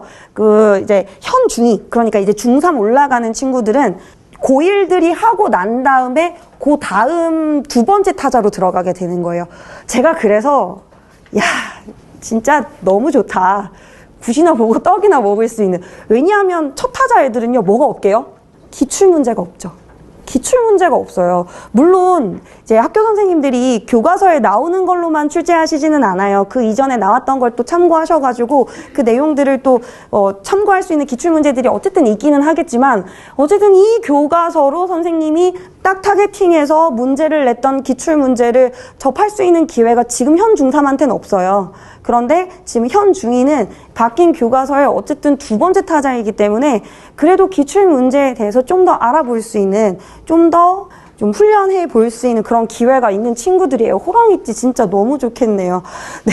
이제 현 중2, 그러니까 이제 중3 올라가는 친구들은 고1들이 하고 난 다음에 그 다음 두 번째 타자로 들어가게 되는 거예요. 제가 그래서 진짜 너무 좋다. 굿이나 보고 떡이나 먹을 수 있는. 왜냐하면 첫 타자 애들은요, 뭐가 없게요? 기출문제가 없죠. 기출문제가 없어요. 물론 이제 학교 선생님들이 교과서에 나오는 걸로만 출제하시지는 않아요. 그 이전에 나왔던 걸 또 참고하셔가지고 그 내용들을 또 참고할 수 있는 기출문제들이 어쨌든 있기는 하겠지만, 어쨌든 이 교과서로 선생님이 딱 타겟팅해서 문제를 냈던 기출문제를 접할 수 있는 기회가 지금 현 중3한테는 없어요. 그런데 지금 현 중2는 바뀐 교과서의 어쨌든 두 번째 타자이기 때문에 그래도 기출문제에 대해서 좀 더 알아볼 수 있는, 좀 훈련해 볼 수 있는 그런 기회가 있는 친구들이에요. 호랑이띠 진짜 너무 좋겠네요. 네,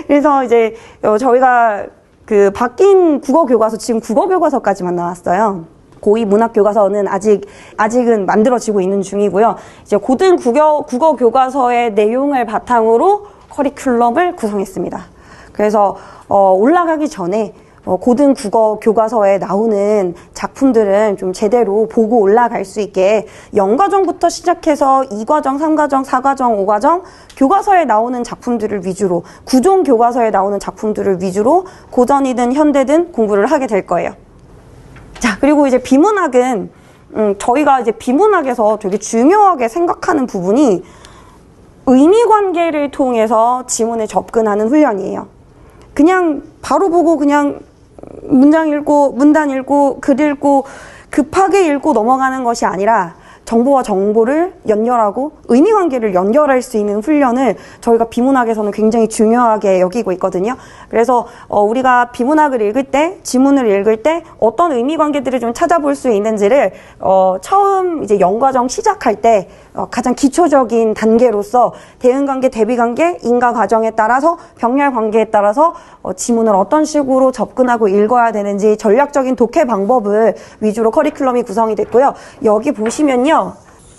그래서 이제 저희가 그 바뀐 국어 교과서, 지금 국어 교과서까지만 나왔어요. 고2 문학 교과서는 아직은 만들어지고 있는 중이고요. 이제 고등 국어 교과서의 내용을 바탕으로 커리큘럼을 구성했습니다. 그래서 올라가기 전에 고등 국어 교과서에 나오는 작품들은 좀 제대로 보고 올라갈 수 있게 0과정부터 시작해서 2과정, 3과정, 4과정, 5과정 교과서에 나오는 작품들을 위주로, 구종 교과서에 나오는 작품들을 위주로 고전이든 현대든 공부를 하게 될 거예요. 자, 그리고 이제 비문학은 저희가 이제 비문학에서 되게 중요하게 생각하는 부분이 의미관계를 통해서 지문에 접근하는 훈련이에요. 그냥 바로 보고 그냥 문장 읽고 문단 읽고 글 읽고 급하게 읽고 넘어가는 것이 아니라 정보와 정보를 연결하고 의미관계를 연결할 수 있는 훈련을 저희가 비문학에서는 굉장히 중요하게 여기고 있거든요. 그래서 우리가 비문학을 읽을 때, 지문을 읽을 때 어떤 의미관계들을 좀 찾아볼 수 있는지를 처음 이제 영과정 시작할 때 가장 기초적인 단계로서 대응관계, 대비관계, 인과과정에 따라서 병렬관계에 따라서 지문을 어떤 식으로 접근하고 읽어야 되는지 전략적인 독해 방법을 위주로 커리큘럼이 구성이 됐고요. 여기 보시면요,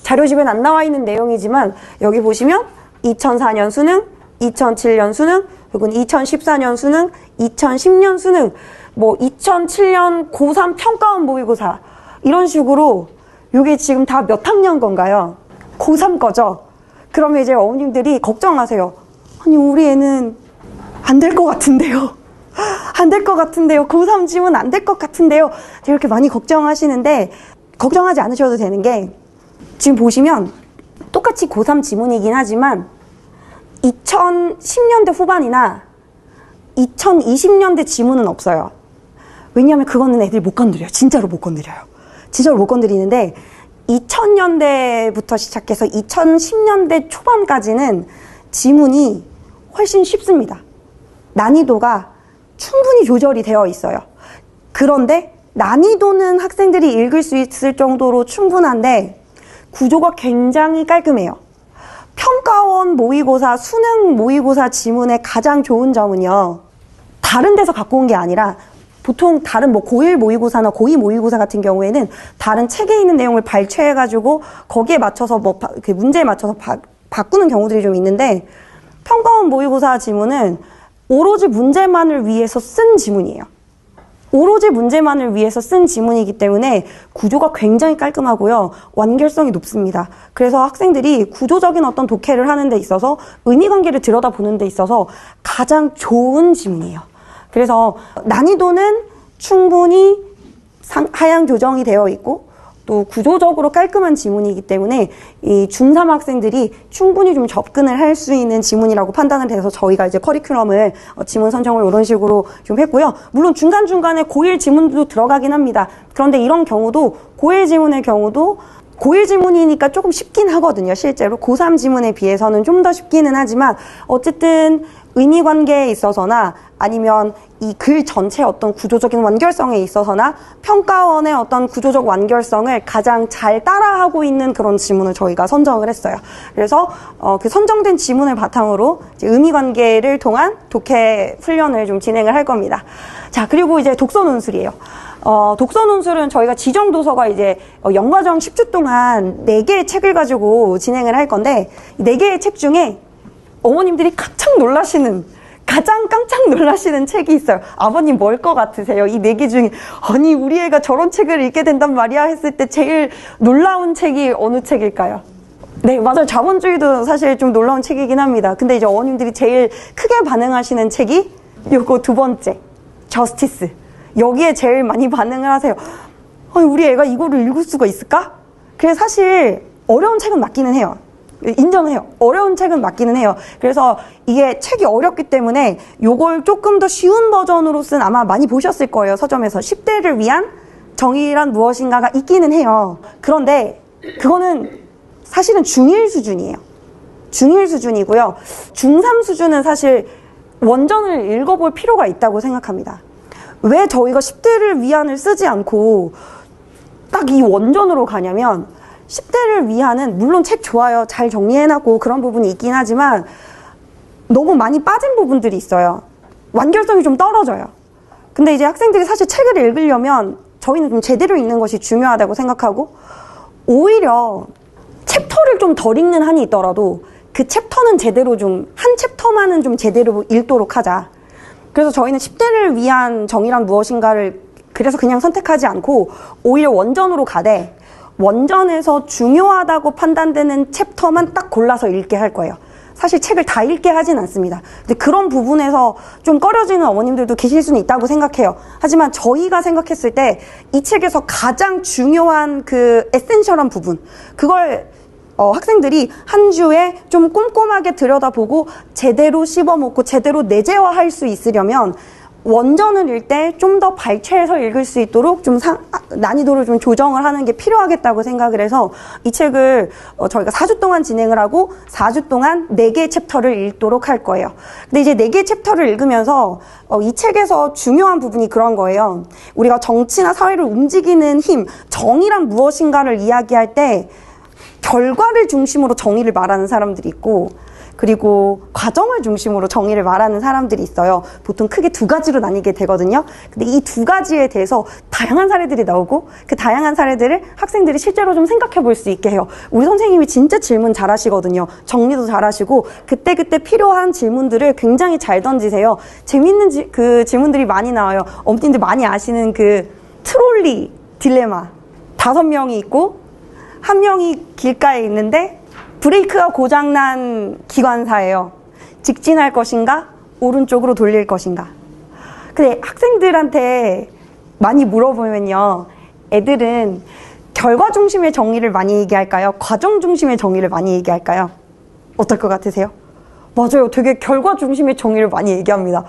자료집엔 안 나와 있는 내용이지만 여기 보시면 2004년 수능, 2007년 수능, 그리고 2014년 수능, 2010년 수능, 2007년 고3 평가원 모의고사 이런 식으로 이게 지금 다 몇 학년 건가요? 고3 거죠? 그러면 이제 어머님들이 걱정하세요. 아니 우리 애는 안 될 것 같은데요. 안 될 것 같은데요. 고3 지문 안 될 것 같은데요. 이렇게 많이 걱정하시는데 걱정하지 않으셔도 되는 게, 지금 보시면 똑같이 고3 지문이긴 하지만 2010년대 후반이나 2020년대 지문은 없어요. 왜냐하면 그거는 애들이 못 건드려요. 진짜로 못 건드려요. 진짜로 못 건드리는데 2000년대부터 시작해서 2010년대 초반까지는 지문이 훨씬 쉽습니다. 난이도가 충분히 조절이 되어 있어요. 그런데 난이도는 학생들이 읽을 수 있을 정도로 충분한데 구조가 굉장히 깔끔해요. 평가원 모의고사, 수능 모의고사 지문의 가장 좋은 점은요, 다른 데서 갖고 온 게 아니라 보통 다른 고1 모의고사나 고2 모의고사 같은 경우에는 다른 책에 있는 내용을 발췌해가지고 거기에 맞춰서 문제에 맞춰서 바꾸는 경우들이 좀 있는데, 평가원 모의고사 지문은 오로지 문제만을 위해서 쓴 지문이에요. 오로지 문제만을 위해서 쓴 지문이기 때문에 구조가 굉장히 깔끔하고요. 완결성이 높습니다. 그래서 학생들이 구조적인 어떤 독해를 하는 데 있어서 의미관계를 들여다보는 데 있어서 가장 좋은 지문이에요. 그래서 난이도는 충분히 하향 조정이 되어 있고 또 구조적으로 깔끔한 지문이기 때문에 이 중3 학생들이 충분히 좀 접근을 할 수 있는 지문이라고 판단을 해서 저희가 이제 커리큘럼을 지문 선정을 이런 식으로 좀 했고요. 물론 중간중간에 고1 지문도 들어가긴 합니다. 그런데 이런 경우도 고1 지문의 경우도 고1 지문이니까 조금 쉽긴 하거든요. 실제로 고3 지문에 비해서는 좀 더 쉽기는 하지만 어쨌든 의미관계에 있어서나 아니면 이 글 전체 어떤 구조적인 완결성에 있어서나 평가원의 어떤 구조적 완결성을 가장 잘 따라하고 있는 그런 지문을 저희가 선정을 했어요. 그래서 그 선정된 지문을 바탕으로 이제 의미관계를 통한 독해 훈련을 좀 진행을 할 겁니다. 자, 그리고 이제 독서 논술이에요. 독서 논술은 저희가 지정 도서가 이제 연과정 10주 동안 4개의 책을 가지고 진행을 할 건데 4개의 책 중에 어머님들이 가장 깜짝 놀라시는 책이 있어요. 아버님 뭘 것 같으세요? 이 4개 중에 아니 우리 애가 저런 책을 읽게 된단 말이야 했을 때 제일 놀라운 책이 어느 책일까요? 네, 맞아요. 자본주의도 사실 좀 놀라운 책이긴 합니다. 근데 이제 어머님들이 제일 크게 반응하시는 책이 요거 2번째 저스티스. 여기에 제일 많이 반응을 하세요. 아니 우리 애가 이거를 읽을 수가 있을까? 그래서 사실 어려운 책은 맞기는 해요. 인정해요. 어려운 책은 맞기는 해요. 그래서 이게 책이 어렵기 때문에 요걸 조금 더 쉬운 버전으로 쓴 아마 많이 보셨을 거예요. 서점에서 10대를 위한 정의란 무엇인가가 있기는 해요. 그런데 그거는 사실은 중1 수준이에요. 중1 수준이고요. 중3 수준은 사실 원전을 읽어볼 필요가 있다고 생각합니다. 왜 저희가 10대를 위한을 쓰지 않고 딱 이 원전으로 가냐면 10대를 위한은 물론 책 좋아요. 잘 정리해놨고 그런 부분이 있긴 하지만 너무 많이 빠진 부분들이 있어요. 완결성이 좀 떨어져요. 근데 이제 학생들이 사실 책을 읽으려면 저희는 좀 제대로 읽는 것이 중요하다고 생각하고 오히려 챕터를 좀 덜 읽는 한이 있더라도 그 챕터는 제대로 한 챕터만은 좀 제대로 읽도록 하자. 그래서 저희는 10대를 위한 정의란 무엇인가를 그래서 그냥 선택하지 않고 오히려 원전으로 가되 원전에서 중요하다고 판단되는 챕터만 딱 골라서 읽게 할 거예요. 사실 책을 다 읽게 하진 않습니다. 근데 그런 부분에서 좀 꺼려지는 어머님들도 계실 수는 있다고 생각해요. 하지만 저희가 생각했을 때 이 책에서 가장 중요한 그 에센셜한 부분, 그걸 학생들이 한 주에 좀 꼼꼼하게 들여다보고 제대로 씹어먹고 제대로 내재화할 수 있으려면 원전을 읽을 때 좀 더 발췌해서 읽을 수 있도록 좀 난이도를 좀 조정을 하는 게 필요하겠다고 생각을 해서 이 책을 저희가 4주 동안 진행을 하고 4주 동안 4개의 챕터를 읽도록 할 거예요. 근데 이제 4개의 챕터를 읽으면서 이 책에서 중요한 부분이 그런 거예요. 우리가 정치나 사회를 움직이는 힘, 정의란 무엇인가를 이야기할 때 결과를 중심으로 정의를 말하는 사람들이 있고 그리고 과정을 중심으로 정의를 말하는 사람들이 있어요. 보통 크게 2가지로 나뉘게 되거든요. 근데 이 2가지에 대해서 다양한 사례들이 나오고 그 다양한 사례들을 학생들이 실제로 좀 생각해 볼 수 있게 해요. 우리 선생님이 진짜 질문 잘하시거든요. 정리도 잘하시고 그때그때 필요한 질문들을 굉장히 잘 던지세요. 재밌는 그 질문들이 많이 나와요. 어머님들 많이 아시는 그 트롤리 딜레마. 5명이 있고 1명이 길가에 있는데 브레이크가 고장난 기관사예요. 직진할 것인가? 오른쪽으로 돌릴 것인가? 근데 학생들한테 많이 물어보면요. 애들은 결과 중심의 정의를 많이 얘기할까요? 과정 중심의 정의를 많이 얘기할까요? 어떨 것 같으세요? 맞아요. 되게 결과 중심의 정의를 많이 얘기합니다.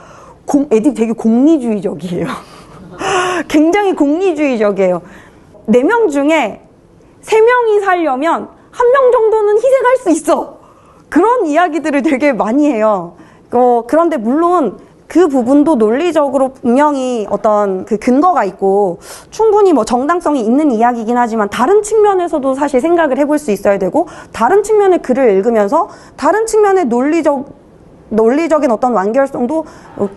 애들이 되게 공리주의적이에요. 굉장히 공리주의적이에요. 4명 중에 3명이 살려면 1명 정도는 희생할 수 있어. 그런 이야기들을 되게 많이 해요. 그런데 물론 그 부분도 논리적으로 분명히 어떤 그 근거가 있고 충분히 뭐 정당성이 있는 이야기이긴 하지만 다른 측면에서도 사실 생각을 해볼 수 있어야 되고 다른 측면의 글을 읽으면서 다른 측면의 논리적인 어떤 완결성도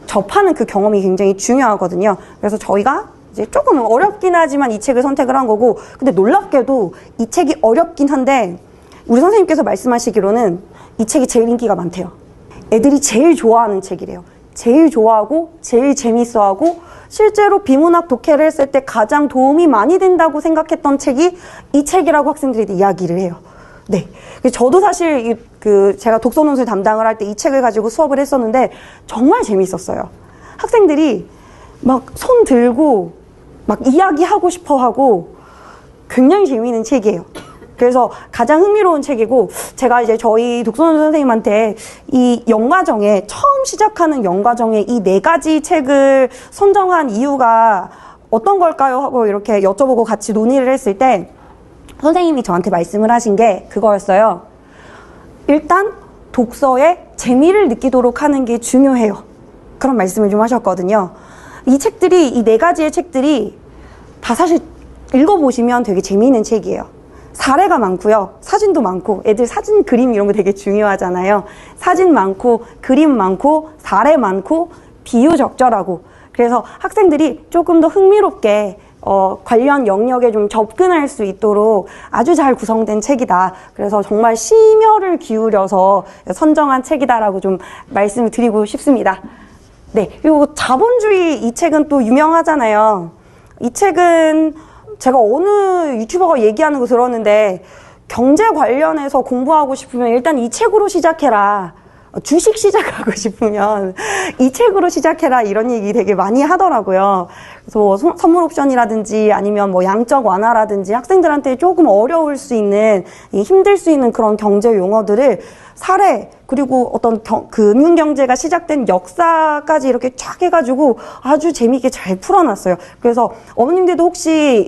접하는 그 경험이 굉장히 중요하거든요. 그래서 저희가 이제 조금 어렵긴 하지만 이 책을 선택을 한 거고 근데 놀랍게도 이 책이 어렵긴 한데 우리 선생님께서 말씀하시기로는 이 책이 제일 인기가 많대요. 애들이 제일 좋아하는 책이래요. 제일 좋아하고 제일 재밌어하고 실제로 비문학 독해를 했을 때 가장 도움이 많이 된다고 생각했던 책이 이 책이라고 학생들이 이야기를 해요. 네. 저도 사실 제가 독서 논술 담당을 할 때 이 책을 가지고 수업을 했었는데 정말 재밌었어요. 학생들이 막 손 들고 막 이야기하고 싶어 하고 굉장히 재미있는 책이에요. 그래서 가장 흥미로운 책이고, 제가 이제 저희 독서논술 선생님한테 이 연과정에, 처음 시작하는 연과정에 이 4가지 책을 선정한 이유가 어떤 걸까요? 하고 이렇게 여쭤보고 같이 논의를 했을 때 선생님이 저한테 말씀을 하신 게 그거였어요. 일단 독서에 재미를 느끼도록 하는 게 중요해요. 그런 말씀을 좀 하셨거든요. 이 책들이, 이 4가지의 책들이 다 사실 읽어보시면 되게 재미있는 책이에요. 사례가 많고요. 사진도 많고, 애들 사진, 그림 이런 거 되게 중요하잖아요. 사진 많고, 그림 많고, 사례 많고, 비유 적절하고. 그래서 학생들이 조금 더 흥미롭게 관련 영역에 좀 접근할 수 있도록 아주 잘 구성된 책이다. 그래서 정말 심혈을 기울여서 선정한 책이다라고 좀 말씀을 드리고 싶습니다. 네, 그리고 자본주의 이 책은 또 유명하잖아요. 이 책은 제가 어느 유튜버가 얘기하는 거 들었는데, 경제 관련해서 공부하고 싶으면 일단 이 책으로 시작해라. 주식 시작하고 싶으면 이 책으로 시작해라. 이런 얘기 되게 많이 하더라고요. 그래서 선물 옵션이라든지 아니면 뭐 양적 완화라든지 학생들한테 조금 어려울 수 있는, 힘들 수 있는 그런 경제 용어들을 사례, 그리고 어떤 금융경제가 시작된 역사까지 이렇게 쫙 해가지고 아주 재미있게 잘 풀어놨어요. 그래서 어머님들도 혹시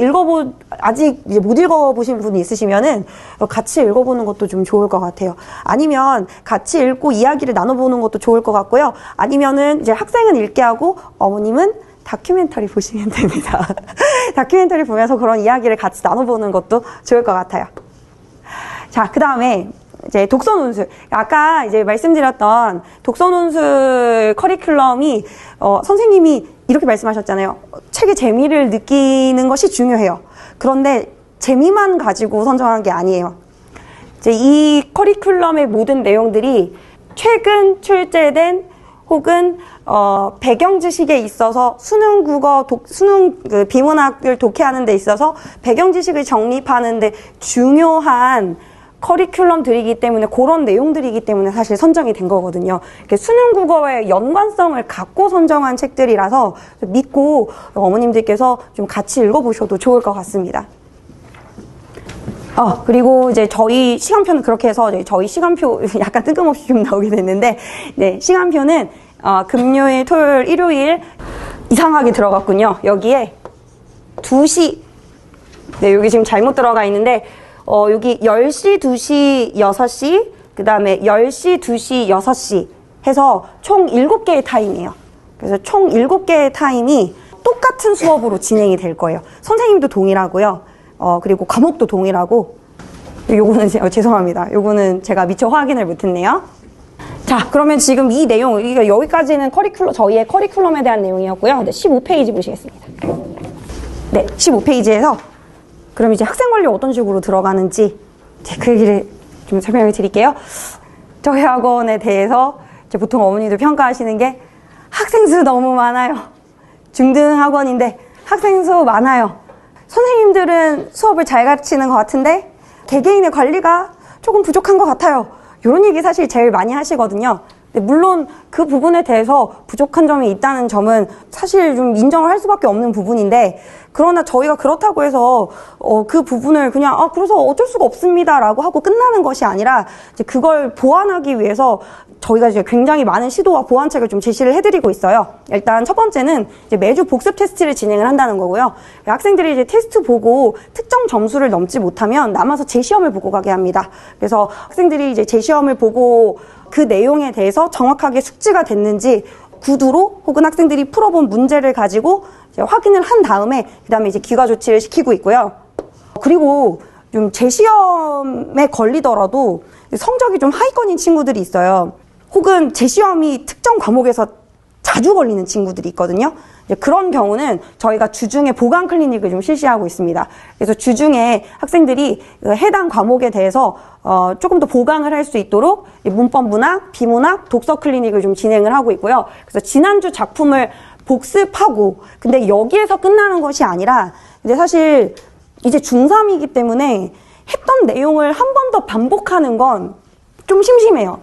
아직 이제 못 읽어보신 분이 있으시면은 같이 읽어보는 것도 좀 좋을 것 같아요. 아니면 같이 읽고 이야기를 나눠보는 것도 좋을 것 같고요. 아니면은 이제 학생은 읽게 하고 어머님은 다큐멘터리 보시면 됩니다. 다큐멘터리 보면서 그런 이야기를 같이 나눠보는 것도 좋을 것 같아요. 자, 그 다음에 이제 독서 논술. 아까 이제 말씀드렸던 독서 논술 커리큘럼이, 선생님이 이렇게 말씀하셨잖아요. 책의 재미를 느끼는 것이 중요해요. 그런데 재미만 가지고 선정한 게 아니에요. 이제 이 커리큘럼의 모든 내용들이 최근 출제된 혹은 배경 지식에 있어서 수능 비문학을 독해하는 데 있어서 배경 지식을 정립하는 데 중요한 커리큘럼들이기 때문에, 그런 내용들이기 때문에 사실 선정이 된 거거든요. 수능 국어의 연관성을 갖고 선정한 책들이라서 믿고 어머님들께서 좀 같이 읽어보셔도 좋을 것 같습니다. 그리고 이제 저희 시간표는 그렇게 해서 저희 시간표 약간 뜬금없이 좀 나오게 됐는데, 네, 시간표는 금요일, 토요일, 일요일 이상하게 들어갔군요. 여기에 2시, 네, 여기 지금 잘못 들어가 있는데, 여기 10시, 2시, 6시, 그 다음에 10시, 2시, 6시 해서 총 7개의 타임이에요. 그래서 총 7개의 타임이 똑같은 수업으로 진행이 될 거예요. 선생님도 동일하고요. 그리고 과목도 동일하고, 요거는 죄송합니다. 요거는 제가 미처 확인을 못했네요. 자, 그러면 지금 이 내용, 여기까지는 저희의 커리큘럼에 대한 내용이었고요. 네, 15페이지 보시겠습니다. 네, 15페이지에서 그럼 이제 학생 관리 어떤 식으로 들어가는지 그 얘기를 좀 설명을 드릴게요. 저희 학원에 대해서 이제 보통 어머니들 평가하시는 게 학생 수 너무 많아요. 중등 학원인데 학생 수 많아요. 선생님들은 수업을 잘 가르치는 것 같은데 개개인의 관리가 조금 부족한 것 같아요. 이런 얘기 사실 제일 많이 하시거든요. 물론 그 부분에 대해서 부족한 점이 있다는 점은 사실 좀 인정을 할 수밖에 없는 부분인데, 그러나 저희가 그렇다고 해서 그 부분을 그냥 그래서 어쩔 수가 없습니다 라고 하고 끝나는 것이 아니라, 이제 그걸 보완하기 위해서 저희가 이제 굉장히 많은 시도와 보완책을 좀 제시를 해드리고 있어요. 일단 첫 번째는 이제 매주 복습 테스트를 진행을 한다는 거고요. 학생들이 이제 테스트 보고 특정 점수를 넘지 못하면 남아서 재시험을 보고 가게 합니다. 그래서 학생들이 이제 재시험을 보고 그 내용에 대해서 정확하게 숙지가 됐는지 구두로 혹은 학생들이 풀어본 문제를 가지고 이제 확인을 한 다음에 그다음에 이제 기과 조치를 시키고 있고요. 그리고 좀 재시험에 걸리더라도 성적이 좀 하위권인 친구들이 있어요. 혹은 재시험이 특정 과목에서 자주 걸리는 친구들이 있거든요. 이제 그런 경우는 저희가 주중에 보강 클리닉을 좀 실시하고 있습니다. 그래서 주중에 학생들이 해당 과목에 대해서 조금 더 보강을 할 수 있도록 문법 문학, 비문학, 독서 클리닉을 좀 진행을 하고 있고요. 그래서 지난주 작품을 복습하고, 근데 여기에서 끝나는 것이 아니라 이제 사실 이제 중3이기 때문에 했던 내용을 한 번 더 반복하는 건 좀 심심해요.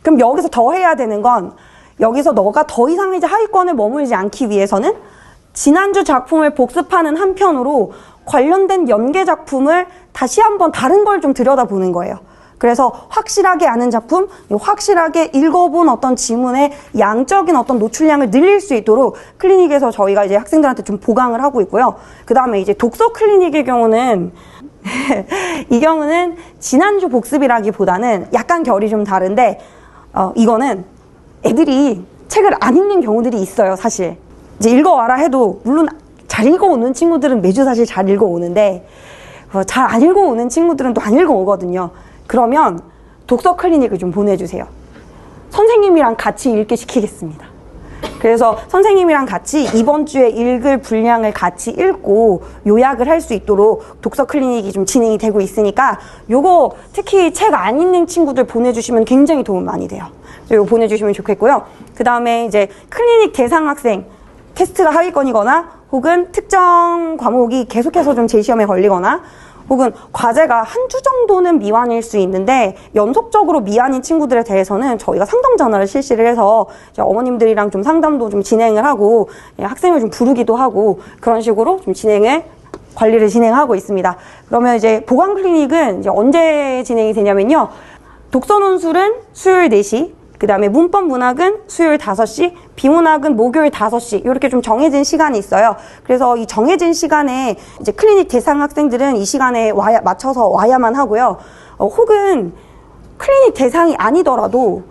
그럼 여기서 더 해야 되는 건, 여기서 너가 더 이상 이제 하위권에 머물지 않기 위해서는 지난주 작품을 복습하는 한편으로 관련된 연계 작품을 다시 한번 다른 걸 좀 들여다보는 거예요. 그래서 확실하게 아는 작품, 확실하게 읽어본 어떤 지문의 양적인 어떤 노출량을 늘릴 수 있도록 클리닉에서 저희가 이제 학생들한테 좀 보강을 하고 있고요. 그 다음에 이제 독서 클리닉의 경우는 이 경우는 지난주 복습이라기보다는 약간 결이 좀 다른데, 이거는 애들이 책을 안 읽는 경우들이 있어요, 사실. 이제 읽어와라 해도, 물론 잘 읽어오는 친구들은 매주 사실 잘 읽어오는데, 잘 안 읽어오는 친구들은 또 안 읽어오거든요. 그러면 독서 클리닉을 좀 보내주세요. 선생님이랑 같이 읽게 시키겠습니다. 그래서 선생님이랑 같이 이번 주에 읽을 분량을 같이 읽고 요약을 할 수 있도록 독서 클리닉이 좀 진행이 되고 있으니까, 요거 특히 책 안 읽는 친구들 보내주시면 굉장히 도움 많이 돼요. 요거 보내주시면 좋겠고요. 그 다음에 이제 클리닉 대상 학생, 테스트가 하위권이거나 혹은 특정 과목이 계속해서 좀 재시험에 걸리거나 혹은 과제가 한 주 정도는 미완일 수 있는데 연속적으로 미완인 친구들에 대해서는 저희가 상담 전화를 실시를 해서 어머님들이랑 좀 상담도 좀 진행을 하고 학생을 좀 부르기도 하고 그런 식으로 좀 관리를 진행하고 있습니다. 그러면 이제 보강 클리닉은 이제 언제 진행이 되냐면요. 독서 논술은 수요일 4시, 그 다음에 문법 문학은 수요일 5시, 비문학은 목요일 5시, 이렇게 좀 정해진 시간이 있어요. 그래서 이 정해진 시간에 이제 클리닉 대상 학생들은 이 시간에 맞춰서 와야만 하고요. 혹은 클리닉 대상이 아니더라도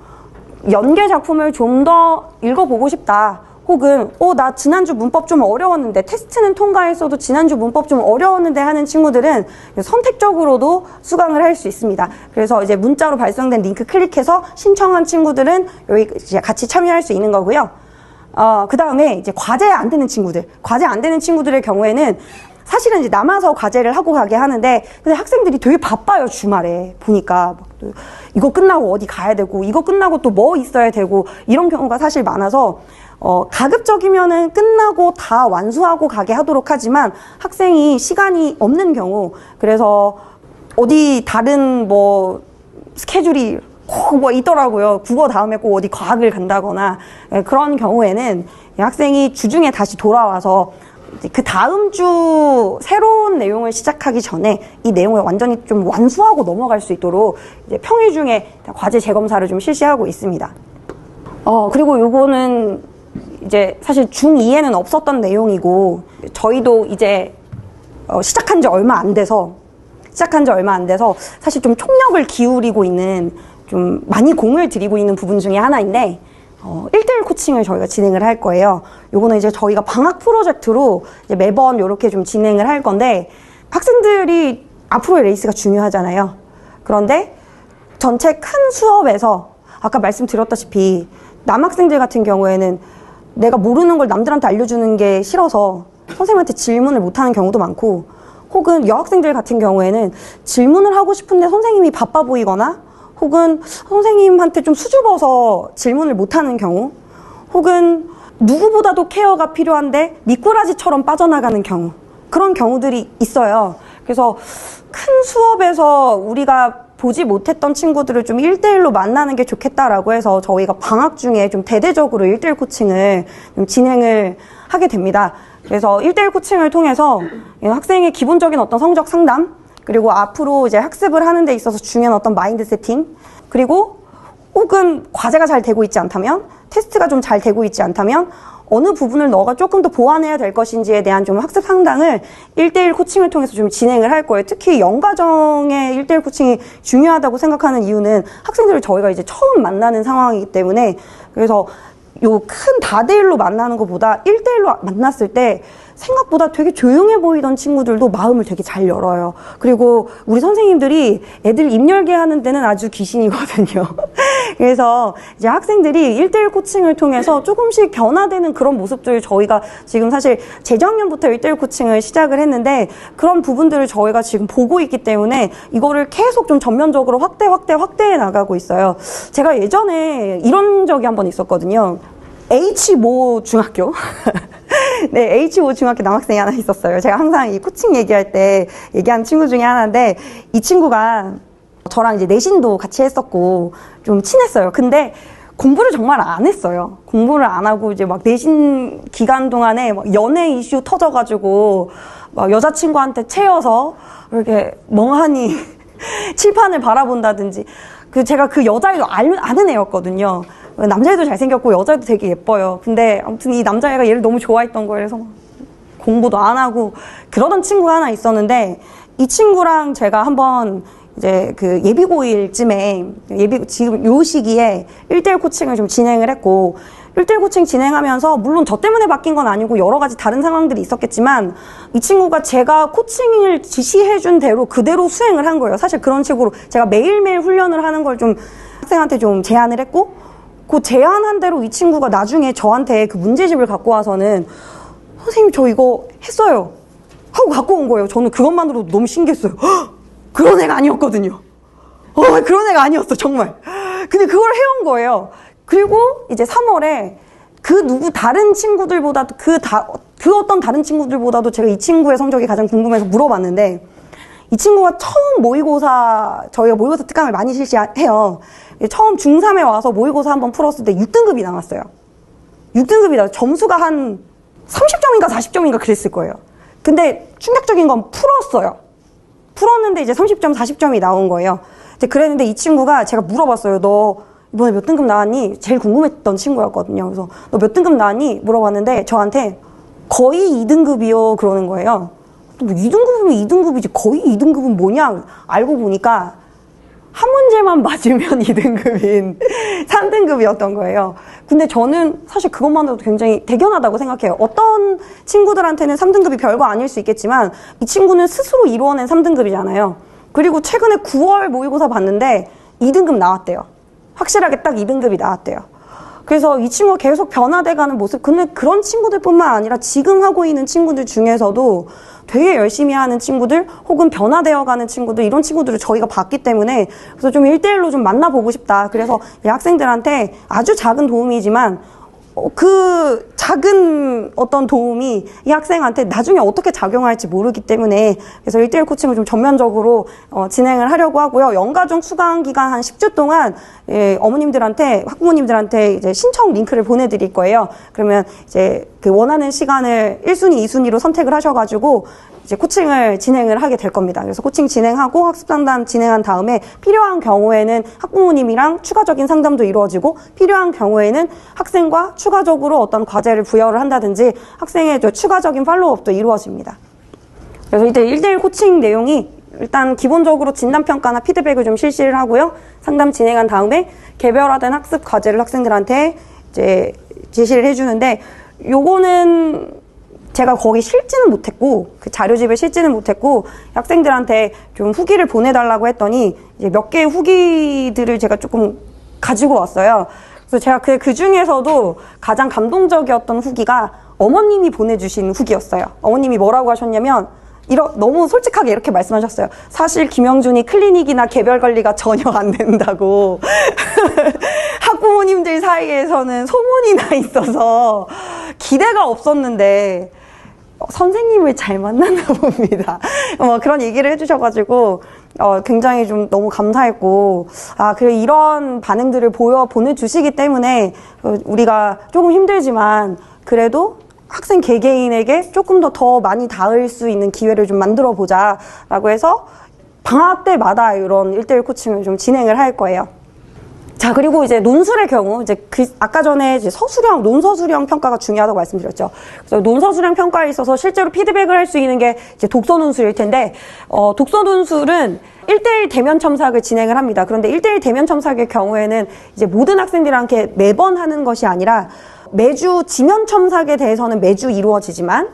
연계 작품을 좀 더 읽어보고 싶다. 혹은 나 지난주 문법 좀 어려웠는데, 테스트는 통과했어도 지난주 문법 좀 어려웠는데 하는 친구들은 선택적으로도 수강을 할 수 있습니다. 그래서 이제 문자로 발송된 링크 클릭해서 신청한 친구들은 여기 이제 같이 참여할 수 있는 거고요. 그 다음에 이제 과제 안 되는 친구들의 경우에는 사실은 이제 남아서 과제를 하고 가게 하는데, 근데 학생들이 되게 바빠요, 주말에. 보니까. 이거 끝나고 어디 가야 되고, 이거 끝나고 또 뭐 있어야 되고, 이런 경우가 사실 많아서, 가급적이면은 끝나고 다 완수하고 가게 하도록 하지만 학생이 시간이 없는 경우, 그래서 어디 다른 뭐 스케줄이 꼭 뭐 있더라고요. 국어 다음에 꼭 어디 과학을 간다거나 그런 경우에는 학생이 주중에 다시 돌아와서 그 다음 주 새로운 내용을 시작하기 전에 이 내용을 완전히 좀 완수하고 넘어갈 수 있도록 이제 평일 중에 과제 재검사를 좀 실시하고 있습니다. 그리고 요거는 이제 사실 중2에는 없었던 내용이고, 저희도 이제 시작한 지 얼마 안 돼서 사실 좀 총력을 기울이고 있는, 좀 많이 공을 들이고 있는 부분 중에 하나인데, 1대1 코칭을 저희가 진행을 할 거예요. 요거는 이제 저희가 방학 프로젝트로 이제 매번 이렇게 좀 진행을 할 건데, 학생들이 앞으로의 레이스가 중요하잖아요. 그런데 전체 큰 수업에서 아까 말씀드렸다시피 남학생들 같은 경우에는 내가 모르는 걸 남들한테 알려주는 게 싫어서 선생님한테 질문을 못하는 경우도 많고, 혹은 여학생들 같은 경우에는 질문을 하고 싶은데 선생님이 바빠 보이거나, 혹은 선생님한테 좀 수줍어서 질문을 못하는 경우, 혹은 누구보다도 케어가 필요한데 미꾸라지처럼 빠져나가는 경우, 그런 경우들이 있어요. 그래서 큰 수업에서 우리가 보지 못했던 친구들을 좀 1대1로 만나는 게 좋겠다라고 해서 저희가 방학 중에 좀 대대적으로 1대1 코칭을 좀 진행을 하게 됩니다. 그래서 1대1 코칭을 통해서 학생의 기본적인 어떤 성적 상담, 그리고 앞으로 이제 학습을 하는 데 있어서 중요한 어떤 마인드 세팅, 그리고 혹은 과제가 잘 되고 있지 않다면, 테스트가 좀 잘 되고 있지 않다면 어느 부분을 너가 조금 더 보완해야 될 것인지에 대한 좀 학습 상담을 1대1 코칭을 통해서 좀 진행을 할 거예요. 특히 영과정의 1대1 코칭이 중요하다고 생각하는 이유는 학생들을 저희가 이제 처음 만나는 상황이기 때문에, 그래서 요 큰 다대일로 만나는 것보다 1대1로 만났을 때 생각보다 되게 조용해 보이던 친구들도 마음을 되게 잘 열어요. 그리고 우리 선생님들이 애들 입 열게 하는 데는 아주 귀신이거든요. 그래서 이제 학생들이 1대1 코칭을 통해서 조금씩 변화되는 그런 모습들을 저희가 지금 사실 재작년부터 1대1 코칭을 시작을 했는데 그런 부분들을 저희가 지금 보고 있기 때문에 이거를 계속 좀 전면적으로 확대해 나가고 있어요. 제가 예전에 이런 적이 한 번 있었거든요. H5 중학교. 네, H5 중학교 남학생이 하나 있었어요. 제가 항상 이 코칭 얘기할 때 얘기하는 친구 중에 하나인데 이 친구가 저랑 이제 내신도 같이 했었고 좀 친했어요. 근데 공부를 정말 안 했어요. 공부를 안 하고 이제 막 내신 기간 동안에 막 연애 이슈 터져가지고 막 여자친구한테 채여서 이렇게 멍하니 칠판을 바라본다든지 제가 그 여자애도 아는 애였거든요. 남자애도 잘생겼고 여자애도 되게 예뻐요. 근데 아무튼 이 남자애가 얘를 너무 좋아했던 거예요. 그래서 공부도 안 하고 그러던 친구가 하나 있었는데 이 친구랑 제가 한번 이제 그 예비고1쯤에 지금 요 시기에 1대1 코칭을 좀 진행을 했고 1대1 코칭 진행하면서 물론 저 때문에 바뀐 건 아니고 여러 가지 다른 상황들이 있었겠지만 이 친구가 제가 코칭을 지시해준 대로 그대로 수행을 한 거예요. 사실 그런 식으로 제가 매일매일 훈련을 하는 걸 좀 학생한테 좀 제안을 했고 그 제안한 대로 이 친구가 나중에 저한테 그 문제집을 갖고 와서는 선생님 저 이거 했어요 하고 갖고 온 거예요. 저는 그것만으로도 너무 신기했어요. 헉! 그런 애가 아니었거든요. 그런 애가 아니었어 정말. 근데 그걸 해온 거예요. 그리고 이제 3월에 다른 친구들보다도 어떤 다른 친구들보다도 제가 이 친구의 성적이 가장 궁금해서 물어봤는데 이 친구가 처음 저희가 모의고사 특강을 많이 실시해요. 처음 중3에 와서 모의고사 한번 풀었을 때 6등급이 나왔어요. 6등급이 나왔어요. 점수가 한 30점인가 40점인가 그랬을 거예요. 근데 충격적인 건 풀었는데 이제 30점, 40점이 나온 거예요. 이제 그랬는데 이 친구가 제가 물어봤어요. 너 이번에 몇 등급 나왔니? 제일 궁금했던 친구였거든요. 그래서 너 몇 등급 나왔니? 물어봤는데 저한테 거의 2등급이요 그러는 거예요. 뭐 2등급이면 2등급이지 거의 2등급은 뭐냐? 알고 보니까 한 문제만 맞으면 2등급인 3등급이었던 거예요. 근데 저는 사실 그것만으로도 굉장히 대견하다고 생각해요. 어떤 친구들한테는 3등급이 별거 아닐 수 있겠지만 이 친구는 스스로 이루어낸 3등급이잖아요. 그리고 최근에 9월 모의고사 봤는데 2등급 나왔대요. 확실하게 딱 2등급이 나왔대요. 그래서 이 친구가 계속 변화돼가는 모습, 근데 그런 친구들뿐만 아니라 지금 하고 있는 친구들 중에서도 되게 열심히 하는 친구들 혹은 변화되어가는 친구들 이런 친구들을 저희가 봤기 때문에 그래서 좀 1대1로 좀 만나보고 싶다. 그래서 이 학생들한테 아주 작은 도움이지만 그 작은 어떤 도움이 이 학생한테 나중에 어떻게 작용할지 모르기 때문에 그래서 1대1 코칭을 좀 전면적으로 진행을 하려고 하고요. 연가중 수강 기간 한 10주 동안 어머님들한테 학부모님들한테 이제 신청 링크를 보내드릴 거예요. 그러면 이제 그 원하는 시간을 1순위, 2순위로 선택을 하셔가지고 이제 코칭을 진행을 하게 될 겁니다. 그래서 코칭 진행하고 학습 상담 진행한 다음에 필요한 경우에는 학부모님이랑 추가적인 상담도 이루어지고 필요한 경우에는 학생과 추가적으로 어떤 과제를 부여를 한다든지 학생의 추가적인 팔로우업도 이루어집니다. 그래서 이때 1대1 코칭 내용이 일단 기본적으로 진단평가나 피드백을 좀 실시를 하고요. 상담 진행한 다음에 개별화된 학습 과제를 학생들한테 이제 제시를 해주는데 요거는 제가 거기 실지는 못했고 그 자료집에 실지는 못했고 학생들한테 좀 후기를 보내달라고 했더니 이제 몇 개의 후기들을 제가 조금 가지고 왔어요. 그래서 제가 그 중에서도 가장 감동적이었던 후기가 어머님이 보내주신 후기였어요. 어머님이 뭐라고 하셨냐면 너무 솔직하게 이렇게 말씀하셨어요. 사실 김영준이 클리닉이나 개별 관리가 전혀 안 된다고 학부모님들 사이에서는 소문이 나 있어서 기대가 없었는데 선생님을 잘 만났나 봅니다. 그런 얘기를 해주셔가지고 굉장히 좀 너무 감사했고 그래 이런 반응들을 보내주시기 때문에 우리가 조금 힘들지만 그래도 학생 개개인에게 조금 더 많이 닿을 수 있는 기회를 좀 만들어 보자 라고 해서 방학 때마다 이런 1대1 코칭을 좀 진행을 할 거예요. 자, 그리고 이제 논술의 경우, 아까 전에 이제 논서술형 평가가 중요하다고 말씀드렸죠. 그래서 논서술형 평가에 있어서 실제로 피드백을 할 수 있는 게 이제 독서 논술일 텐데, 독서 논술은 1대1 대면 첨삭을 진행을 합니다. 그런데 1대1 대면 첨삭의 경우에는 이제 모든 학생들한테 매번 하는 것이 아니라 매주 지면 첨삭에 대해서는 매주 이루어지지만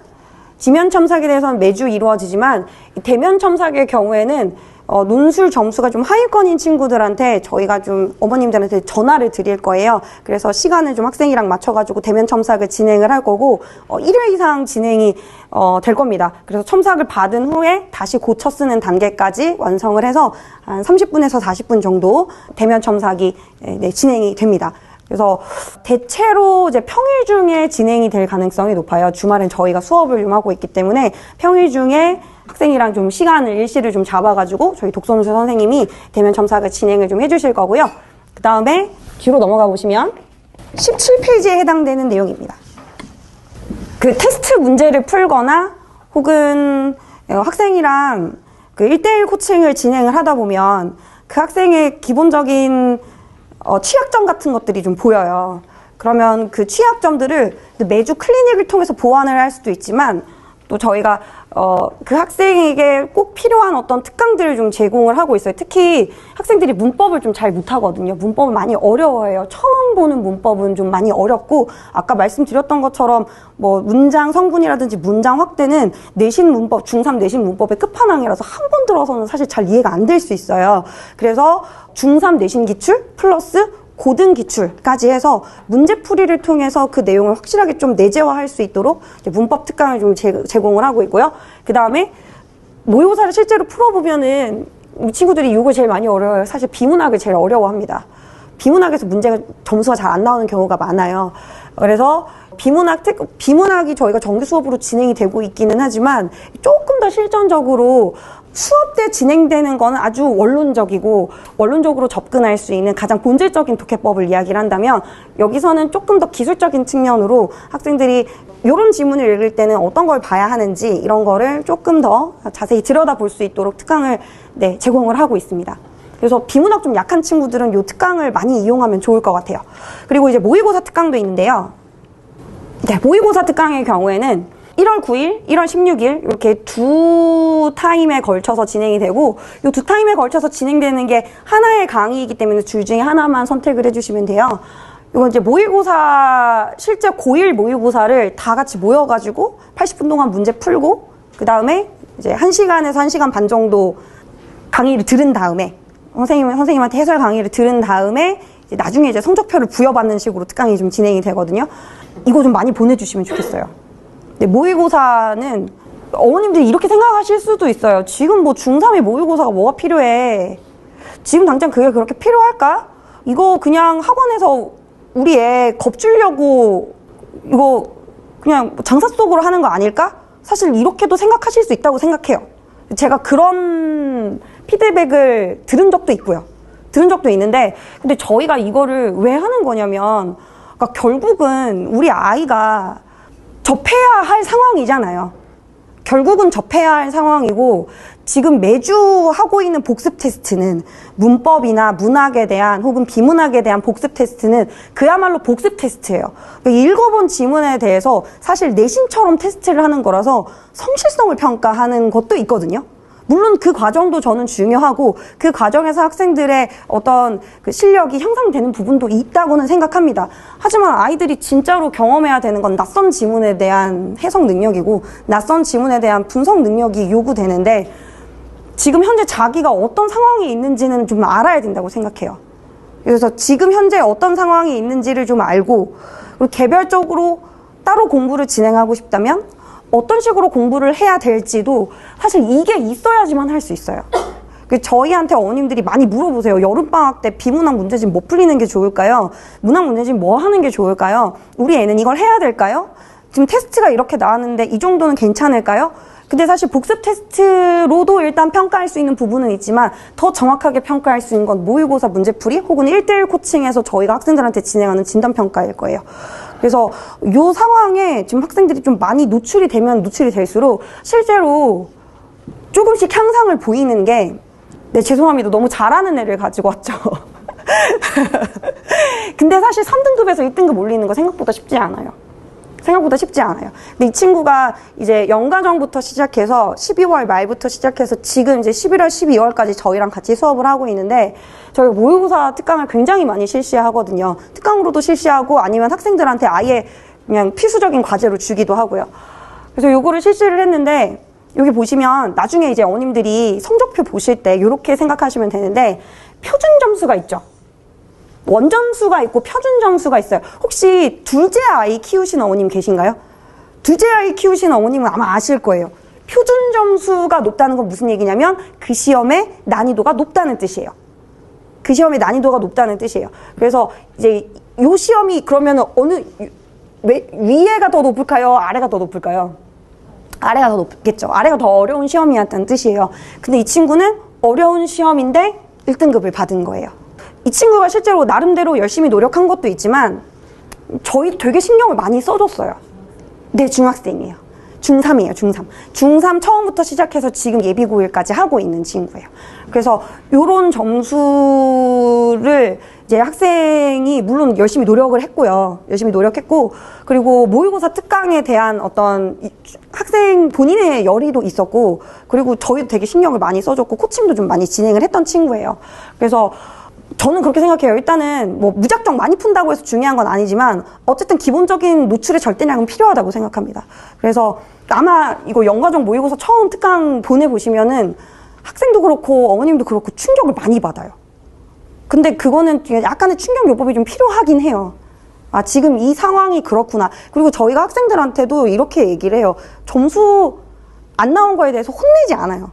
지면 첨삭에 대해서는 매주 이루어지지만 대면 첨삭의 경우에는 논술 점수가 좀 하위권인 친구들한테 저희가 좀 어머님들한테 전화를 드릴 거예요. 그래서 시간을 좀 학생이랑 맞춰가지고 대면 첨삭을 진행을 할 거고 1회 이상 진행이 될 겁니다. 그래서 첨삭을 받은 후에 다시 고쳐 쓰는 단계까지 완성을 해서 한 30분에서 40분 정도 대면 첨삭이 진행이 됩니다. 그래서 대체로 이제 평일 중에 진행이 될 가능성이 높아요. 주말엔 저희가 수업을 좀 하고 있기 때문에 평일 중에 학생이랑 좀 시간을 일시를 좀 잡아가지고 저희 독서논술 선생님이 대면 첨삭을 진행을 좀 해주실 거고요. 그 다음에 뒤로 넘어가 보시면 17페이지에 해당되는 내용입니다. 그 테스트 문제를 풀거나 혹은 학생이랑 그 1대1 코칭을 진행을 하다 보면 그 학생의 기본적인 취약점 같은 것들이 좀 보여요. 그러면 그 취약점들을 매주 클리닉을 통해서 보완을 할 수도 있지만 또 저희가 그 학생에게 꼭 필요한 어떤 특강들을 좀 제공을 하고 있어요. 특히 학생들이 문법을 좀 잘 못하거든요. 문법을 많이 어려워해요. 처음 보는 문법은 좀 많이 어렵고 아까 말씀드렸던 것처럼 뭐 문장 성분이라든지 문장 확대는 내신 문법, 중3 내신 문법의 끝판왕이라서 한 번 들어서는 사실 잘 이해가 안 될 수 있어요. 그래서 중3 내신 기출 플러스 고등 기출까지 해서 문제풀이를 통해서 그 내용을 확실하게 좀 내재화할 수 있도록 문법 특강을 좀 제공을 하고 있고요. 그 다음에 모의고사를 실제로 풀어보면은 우리 친구들이 이걸 제일 많이 어려워요. 사실 비문학을 제일 어려워합니다. 비문학에서 문제가 점수가 잘 안 나오는 경우가 많아요. 그래서 비문학이 저희가 정규 수업으로 진행이 되고 있기는 하지만 조금 더 실전적으로 수업 때 진행되는 거는 아주 원론적으로 접근할 수 있는 가장 본질적인 독해법을 이야기를 한다면 여기서는 조금 더 기술적인 측면으로 학생들이 이런 지문을 읽을 때는 어떤 걸 봐야 하는지 이런 거를 조금 더 자세히 들여다볼 수 있도록 특강을 제공을 하고 있습니다. 그래서 비문학 좀 약한 친구들은 이 특강을 많이 이용하면 좋을 것 같아요. 그리고 이제 모의고사 특강도 있는데요. 모의고사 특강의 경우에는 1월 9일, 1월 16일 이렇게 두 타임에 걸쳐서 진행이 되고 이 두 타임에 걸쳐서 진행되는 게 하나의 강의이기 때문에 둘 중에 하나만 선택을 해주시면 돼요. 이건 이제 모의고사, 실제 고1 모의고사를 다 같이 모여가지고 80분 동안 문제 풀고 그 다음에 이제 1시간에서 1시간 반 정도 강의를 들은 다음에 선생님한테 해설 강의를 들은 다음에 이제 나중에 이제 성적표를 부여받는 식으로 특강이 좀 진행이 되거든요. 이거 좀 많이 보내주시면 좋겠어요. 모의고사는 어머님들이 이렇게 생각하실 수도 있어요. 지금 뭐 중3의 모의고사가 뭐가 필요해? 지금 당장 그게 그렇게 필요할까? 이거 그냥 학원에서 우리 애 겁주려고 이거 그냥 장사 속으로 하는 거 아닐까? 사실 이렇게도 생각하실 수 있다고 생각해요. 제가 그런 피드백을 들은 적도 있고요. 들은 적도 있는데 근데 저희가 이거를 왜 하는 거냐면 그러니까 결국은 우리 아이가 접해야 할 상황이잖아요. 결국은 접해야 할 상황이고 지금 매주 하고 있는 복습 테스트는 문법이나 문학에 대한 혹은 비문학에 대한 복습 테스트는 그야말로 복습 테스트예요. 읽어본 지문에 대해서 사실 내신처럼 테스트를 하는 거라서 성실성을 평가하는 것도 있거든요. 물론 그 과정도 저는 중요하고 그 과정에서 학생들의 어떤 그 실력이 향상되는 부분도 있다고는 생각합니다. 하지만 아이들이 진짜로 경험해야 되는 건 낯선 지문에 대한 해석 능력이고 낯선 지문에 대한 분석 능력이 요구되는데 지금 현재 자기가 어떤 상황에 있는지는 좀 알아야 된다고 생각해요. 그래서 지금 현재 어떤 상황이 있는지를 좀 알고 그리고 개별적으로 따로 공부를 진행하고 싶다면 어떤 식으로 공부를 해야 될지도 사실 이게 있어야지만 할 수 있어요. 저희한테 어머님들이 많이 물어보세요. 여름방학 때 비문학 문제집 뭐 풀리는 게 좋을까요? 문학 문제집 뭐 하는 게 좋을까요? 우리 애는 이걸 해야 될까요? 지금 테스트가 이렇게 나왔는데 이 정도는 괜찮을까요? 근데 사실 복습 테스트로도 일단 평가할 수 있는 부분은 있지만 더 정확하게 평가할 수 있는 건 모의고사 문제풀이 혹은 1대1 코칭에서 저희가 학생들한테 진행하는 진단평가일 거예요. 그래서 이 상황에 지금 학생들이 좀 많이 노출이 되면 노출이 될수록 실제로 조금씩 향상을 보이는 게 죄송합니다. 너무 잘하는 애를 가지고 왔죠. 근데 사실 3등급에서 1등급 올리는 거 생각보다 쉽지 않아요. 근데 이 친구가 이제 연가정부터 시작해서 12월 말부터 시작해서 지금 이제 11월, 12월까지 저희랑 같이 수업을 하고 있는데 저희가 모의고사 특강을 굉장히 많이 실시하거든요. 특강으로도 실시하고 아니면 학생들한테 아예 그냥 필수적인 과제로 주기도 하고요. 그래서 요거를 실시를 했는데 여기 보시면 나중에 이제 어머님들이 성적표 보실 때 이렇게 생각하시면 되는데 표준 점수가 있죠. 원점수가 있고 표준 점수가 있어요. 혹시 둘째 아이 키우신 어머님 계신가요? 둘째 아이 키우신 어머님은 아마 아실 거예요. 표준 점수가 높다는 건 무슨 얘기냐면 그 시험의 난이도가 높다는 뜻이에요. 그 시험의 난이도가 높다는 뜻이에요. 그래서 이제 요 시험이 그러면 위에가 더 높을까요? 아래가 더 높을까요? 아래가 더 높겠죠. 아래가 더 어려운 시험이었다는 뜻이에요. 근데 이 친구는 어려운 시험인데 1등급을 받은 거예요. 이 친구가 실제로 나름대로 열심히 노력한 것도 있지만 저희 되게 신경을 많이 써줬어요. 네, 중학생이에요. 중3이에요, 중3. 중3 처음부터 시작해서 지금 예비고1까지 하고 있는 친구예요. 그래서 요런 점수를 이제 학생이 물론 열심히 노력을 했고요. 열심히 노력했고, 그리고 모의고사 특강에 대한 어떤 학생 본인의 열의도 있었고, 그리고 저희도 되게 신경을 많이 써줬고, 코칭도 좀 많이 진행을 했던 친구예요. 그래서 저는 그렇게 생각해요. 일단은 뭐 무작정 많이 푼다고 해서 중요한 건 아니지만 어쨌든 기본적인 노출의 절대량은 필요하다고 생각합니다. 그래서 아마 이거 영과정 모의고사 처음 특강 보내보시면은 학생도 그렇고 어머님도 그렇고 충격을 많이 받아요. 근데 그거는 약간의 충격 요법이 좀 필요하긴 해요. 아, 지금 이 상황이 그렇구나. 그리고 저희가 학생들한테도 이렇게 얘기를 해요. 점수 안 나온 거에 대해서 혼내지 않아요.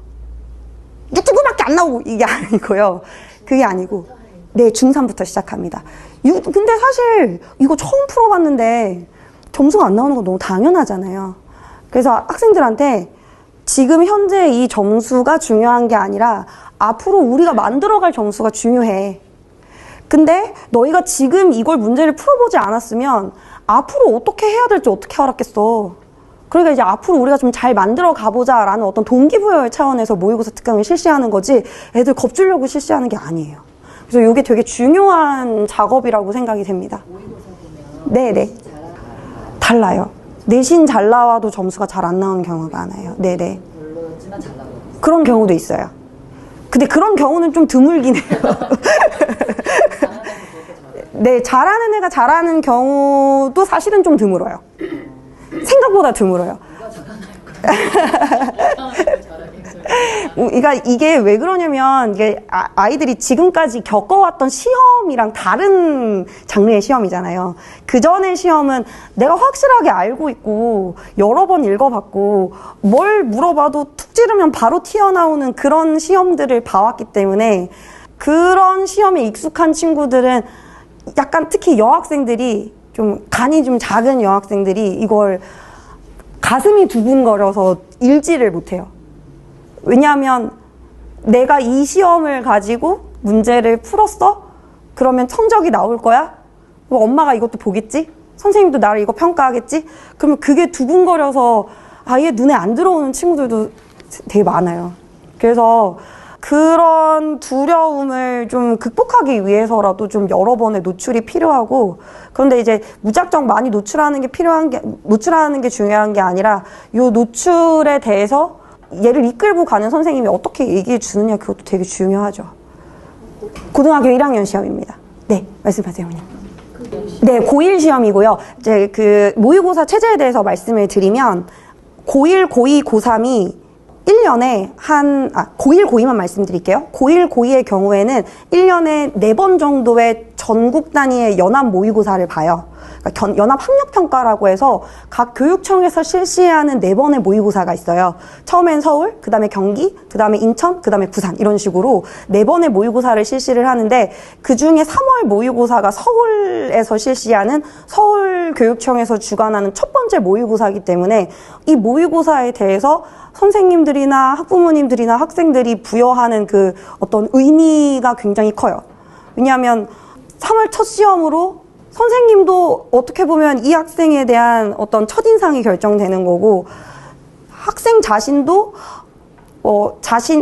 6등급밖에 안 나오고 이게 아니고요. 그게 아니고 네, 중3부터 시작합니다. 근데 사실 이거 처음 풀어봤는데 점수가 안 나오는 건 너무 당연하잖아요. 그래서 학생들한테 지금 현재 이 점수가 중요한 게 아니라 앞으로 우리가 만들어갈 점수가 중요해. 근데 너희가 지금 이걸 문제를 풀어보지 않았으면 앞으로 어떻게 해야 될지 어떻게 알았겠어. 그러니까 이제 앞으로 우리가 좀 잘 만들어 가보자 라는 어떤 동기부여의 차원에서 모의고사 특강을 실시하는 거지 애들 겁주려고 실시하는 게 아니에요. 그래서 이게 되게 중요한 작업이라고 생각이 됩니다. 모의고사 보면 네네. 달라요. 내신 잘 나와도 점수가 잘 안 나오는 경우가 많아요. 네네. 별로지만 잘 나오고 그런 경우도 있어요. 근데 그런 경우는 좀 드물긴 해요. 네, 잘하는 애가 잘하는 경우도 사실은 좀 드물어요. 생각보다 드물어요. 그러니까 이게 왜 그러냐면 이게 아이들이 지금까지 겪어왔던 시험이랑 다른 장르의 시험이잖아요. 그 전의 시험은 내가 확실하게 알고 있고 여러 번 읽어봤고 뭘 물어봐도 툭 찌르면 바로 튀어나오는 그런 시험들을 봐왔기 때문에 그런 시험에 익숙한 친구들은 약간 특히 여학생들이 좀 간이 좀 작은 여학생들이 이걸 가슴이 두근거려서 읽지를 못해요. 왜냐하면 내가 이 시험을 가지고 문제를 풀었어? 그러면 성적이 나올 거야? 엄마가 이것도 보겠지? 선생님도 나를 이거 평가하겠지? 그러면 그게 두근거려서 아예 눈에 안 들어오는 친구들도 되게 많아요. 그래서 그런 두려움을 좀 극복하기 위해서라도 좀 여러 번의 노출이 필요하고, 그런데 이제 무작정 많이 노출하는 게 중요한 게 아니라 요 노출에 대해서 얘를 이끌고 가는 선생님이 어떻게 얘기해 주느냐, 그것도 되게 중요하죠. 고등학교 1학년 시험입니다. 네, 말씀하세요, 어머님. 네, 고1 시험이고요. 이제 그 모의고사 체제에 대해서 말씀을 드리면 고1, 고2, 고3이 1년에 고1, 고2만 말씀드릴게요. 고1, 고2의 경우에는 1년에 4번 정도의 전국 단위의 연합 모의고사를 봐요. 그러니까 연합 학력평가라고 해서 각 교육청에서 실시하는 4번의 모의고사가 있어요. 처음엔 서울, 그 다음에 경기, 그 다음에 인천, 그 다음에 부산, 이런 식으로 4번의 모의고사를 실시를 하는데, 그 중에 3월 모의고사가 서울에서 실시하는 서울교육청에서 주관하는 첫 번째 모의고사이기 때문에 이 모의고사에 대해서 선생님들이나 학부모님들이나 학생들이 부여하는 그 어떤 의미가 굉장히 커요. 왜냐하면 3월 첫 시험으로 선생님도 어떻게 보면 이 학생에 대한 어떤 첫인상이 결정되는 거고, 학생 자신도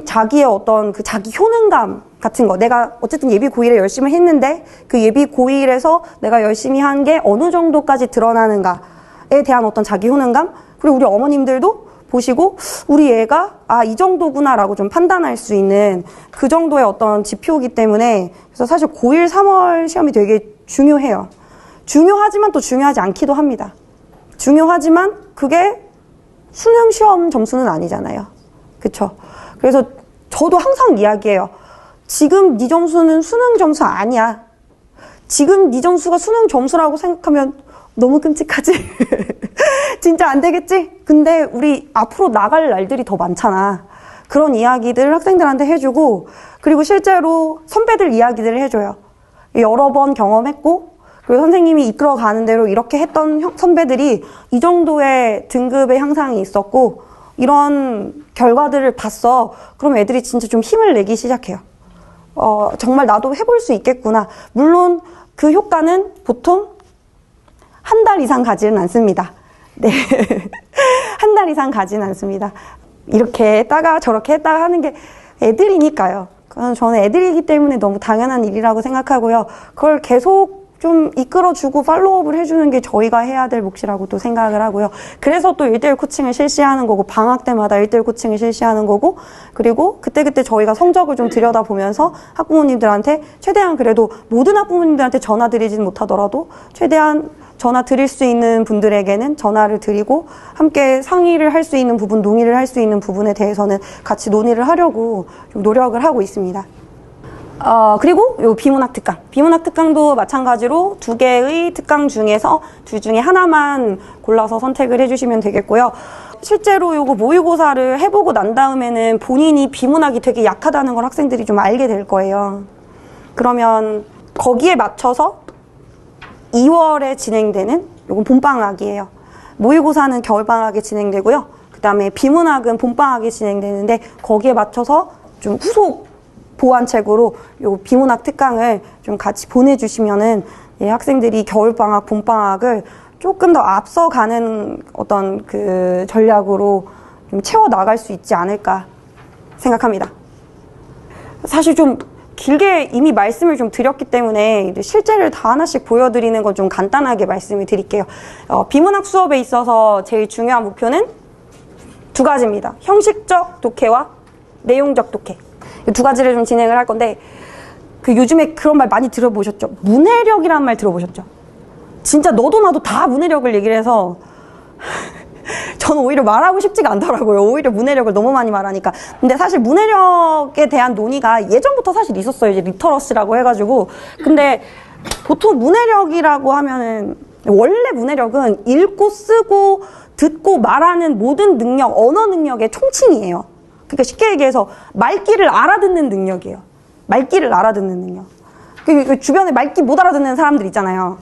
자기의 어떤 그 자기 효능감 같은 거, 내가 어쨌든 예비 고1에 열심히 했는데 그 예비 고1에서 내가 열심히 한 게 어느 정도까지 드러나는가에 대한 어떤 자기 효능감, 그리고 우리 어머님들도 보시고 우리 애가 이 정도구나 라고 좀 판단할 수 있는 그 정도의 어떤 지표이기 때문에, 그래서 사실 고1 3월 시험이 되게 중요해요. 중요하지만 또 중요하지 않기도 합니다. 중요하지만 그게 수능 시험 점수는 아니잖아요. 그쵸? 그래서 저도 항상 이야기해요. 지금 네 점수는 수능 점수 아니야. 지금 네 점수가 수능 점수라고 생각하면 너무 끔찍하지? 진짜 안 되겠지? 근데 우리 앞으로 나갈 날들이 더 많잖아. 그런 이야기들을 학생들한테 해주고, 그리고 실제로 선배들 이야기들을 해줘요. 여러 번 경험했고, 그리고 선생님이 이끌어가는 대로 이렇게 했던 선배들이 이 정도의 등급의 향상이 있었고, 이런 결과들을 봤어. 그럼 애들이 진짜 좀 힘을 내기 시작해요. 정말 나도 해볼 수 있겠구나. 물론 그 효과는 보통 한 달 이상 가지는 않습니다. 네. 한 달 이상 가지는 않습니다. 이렇게 했다가 저렇게 했다가 하는 게 애들이니까요. 저는 애들이기 때문에 너무 당연한 일이라고 생각하고요. 그걸 계속 좀 이끌어주고 팔로우업을 해주는 게 저희가 해야 될 몫이라고 또 생각을 하고요. 그래서 또 1대1 코칭을 실시하는 거고, 방학 때마다 1대1 코칭을 실시하는 거고, 그리고 그때그때 저희가 성적을 좀 들여다보면서 학부모님들한테 최대한, 그래도 모든 학부모님들한테 전화 드리진 못하더라도 최대한 전화 드릴 수 있는 분들에게는 전화를 드리고 함께 상의를 할 수 있는 부분, 논의를 할 수 있는 부분에 대해서는 같이 논의를 하려고 좀 노력을 하고 있습니다. 그리고 요 비문학 특강. 비문학 특강도 마찬가지로 2개의 특강 중에서 둘 중에 하나만 골라서 선택을 해주시면 되겠고요. 실제로 요거 모의고사를 해보고 난 다음에는 본인이 비문학이 되게 약하다는 걸 학생들이 좀 알게 될 거예요. 그러면 거기에 맞춰서 2월에 진행되는 요건 봄방학이에요. 모의고사는 겨울방학에 진행되고요. 그 다음에 비문학은 봄방학에 진행되는데 거기에 맞춰서 좀 후속 보완책으로 요 비문학 특강을 좀 같이 보내주시면은 학생들이 겨울방학, 봄방학을 조금 더 앞서가는 어떤 그 전략으로 좀 채워나갈 수 있지 않을까 생각합니다. 사실 좀 길게 이미 말씀을 좀 드렸기 때문에 실제를 다 하나씩 보여드리는 건 좀 간단하게 말씀을 드릴게요. 비문학 수업에 있어서 제일 중요한 목표는 2가지입니다. 형식적 독해와 내용적 독해. 이 2가지를 좀 진행을 할 건데, 그 요즘에 그런 말 많이 들어보셨죠? 문해력이라는 말 들어보셨죠? 진짜 너도 나도 다 문해력을 얘기를 해서 저는 오히려 말하고 싶지가 않더라고요. 오히려 문해력을 너무 많이 말하니까. 근데 사실 문해력에 대한 논의가 예전부터 사실 있었어요. 이제 리터러시라고 해가지고. 근데 보통 문해력이라고 하면은, 원래 문해력은 읽고 쓰고 듣고 말하는 모든 능력, 언어 능력의 총칭이에요. 그러니까 쉽게 얘기해서 말귀를 알아듣는 능력이에요. 말귀를 알아듣는 능력. 그 주변에 말귀 못 알아듣는 사람들 있잖아요.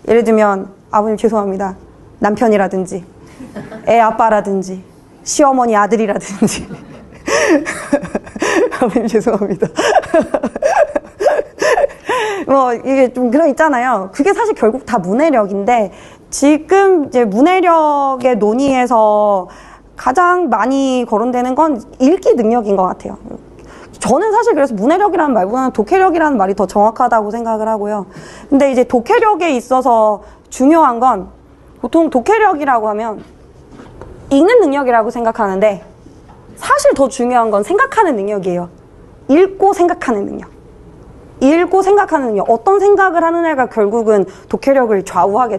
예를 들면 아버님 죄송합니다. 남편이라든지 애 아빠라든지 시어머니 아들이라든지 아버님 죄송합니다. 뭐 이게 좀 그런 있잖아요. 그게 사실 결국 다 문해력인데, 지금 이제 문해력의 논의에서 가장 많이 거론되는 건 읽기 능력인 것 같아요. 저는 사실 그래서 문해력이라는 말보다는 독해력이라는 말이 더 정확하다고 생각을 하고요. 근데 이제 독해력에 있어서 중요한 건, 보통 독해력이라고 하면 읽는 능력이라고 생각하는데 사실 더 중요한 건 생각하는 능력이에요. 읽고 생각하는 능력. 읽고 생각하는 능력. 어떤 생각을 하느냐가 결국은 독해력을 좌우하게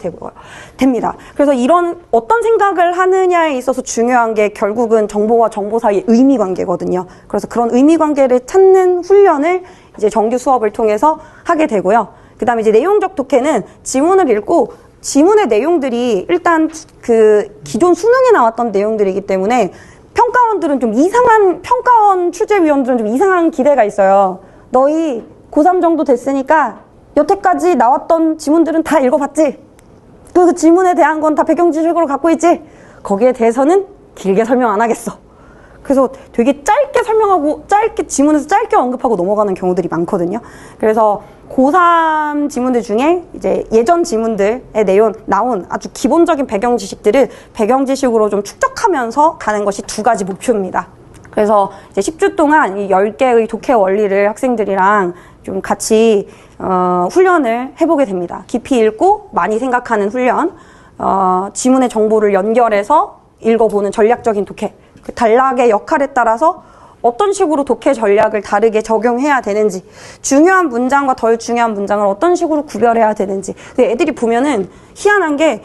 됩니다. 그래서 이런 어떤 생각을 하느냐에 있어서 중요한 게 결국은 정보와 정보 사이의 의미 관계거든요. 그래서 그런 의미 관계를 찾는 훈련을 이제 정규 수업을 통해서 하게 되고요. 그 다음에 이제 내용적 독해는 지문을 읽고 지문의 내용들이 일단 그 기존 수능에 나왔던 내용들이기 때문에 평가원들은 좀 이상한, 평가원 출제위원들은 좀 이상한 기대가 있어요. 너희 고3 정도 됐으니까 여태까지 나왔던 지문들은 다 읽어봤지? 그 지문에 대한 건 다 배경 지식으로 갖고 있지? 거기에 대해서는 길게 설명 안 하겠어. 그래서 되게 짧게 설명하고 짧게 지문에서 짧게 언급하고 넘어가는 경우들이 많거든요. 그래서 고3 지문들 중에 이제 예전 지문들의 내용 나온 아주 기본적인 배경 지식들을 배경 지식으로 좀 축적하면서 가는 것이 2가지 목표입니다. 그래서 이제 10주 동안 이 10개의 독해 원리를 학생들이랑 좀 같이 훈련을 해보게 됩니다. 깊이 읽고 많이 생각하는 훈련, 지문의 정보를 연결해서 읽어보는 전략적인 독해, 그 단락의 역할에 따라서 어떤 식으로 독해 전략을 다르게 적용해야 되는지, 중요한 문장과 덜 중요한 문장을 어떤 식으로 구별해야 되는지. 근데 애들이 보면은 희한한 게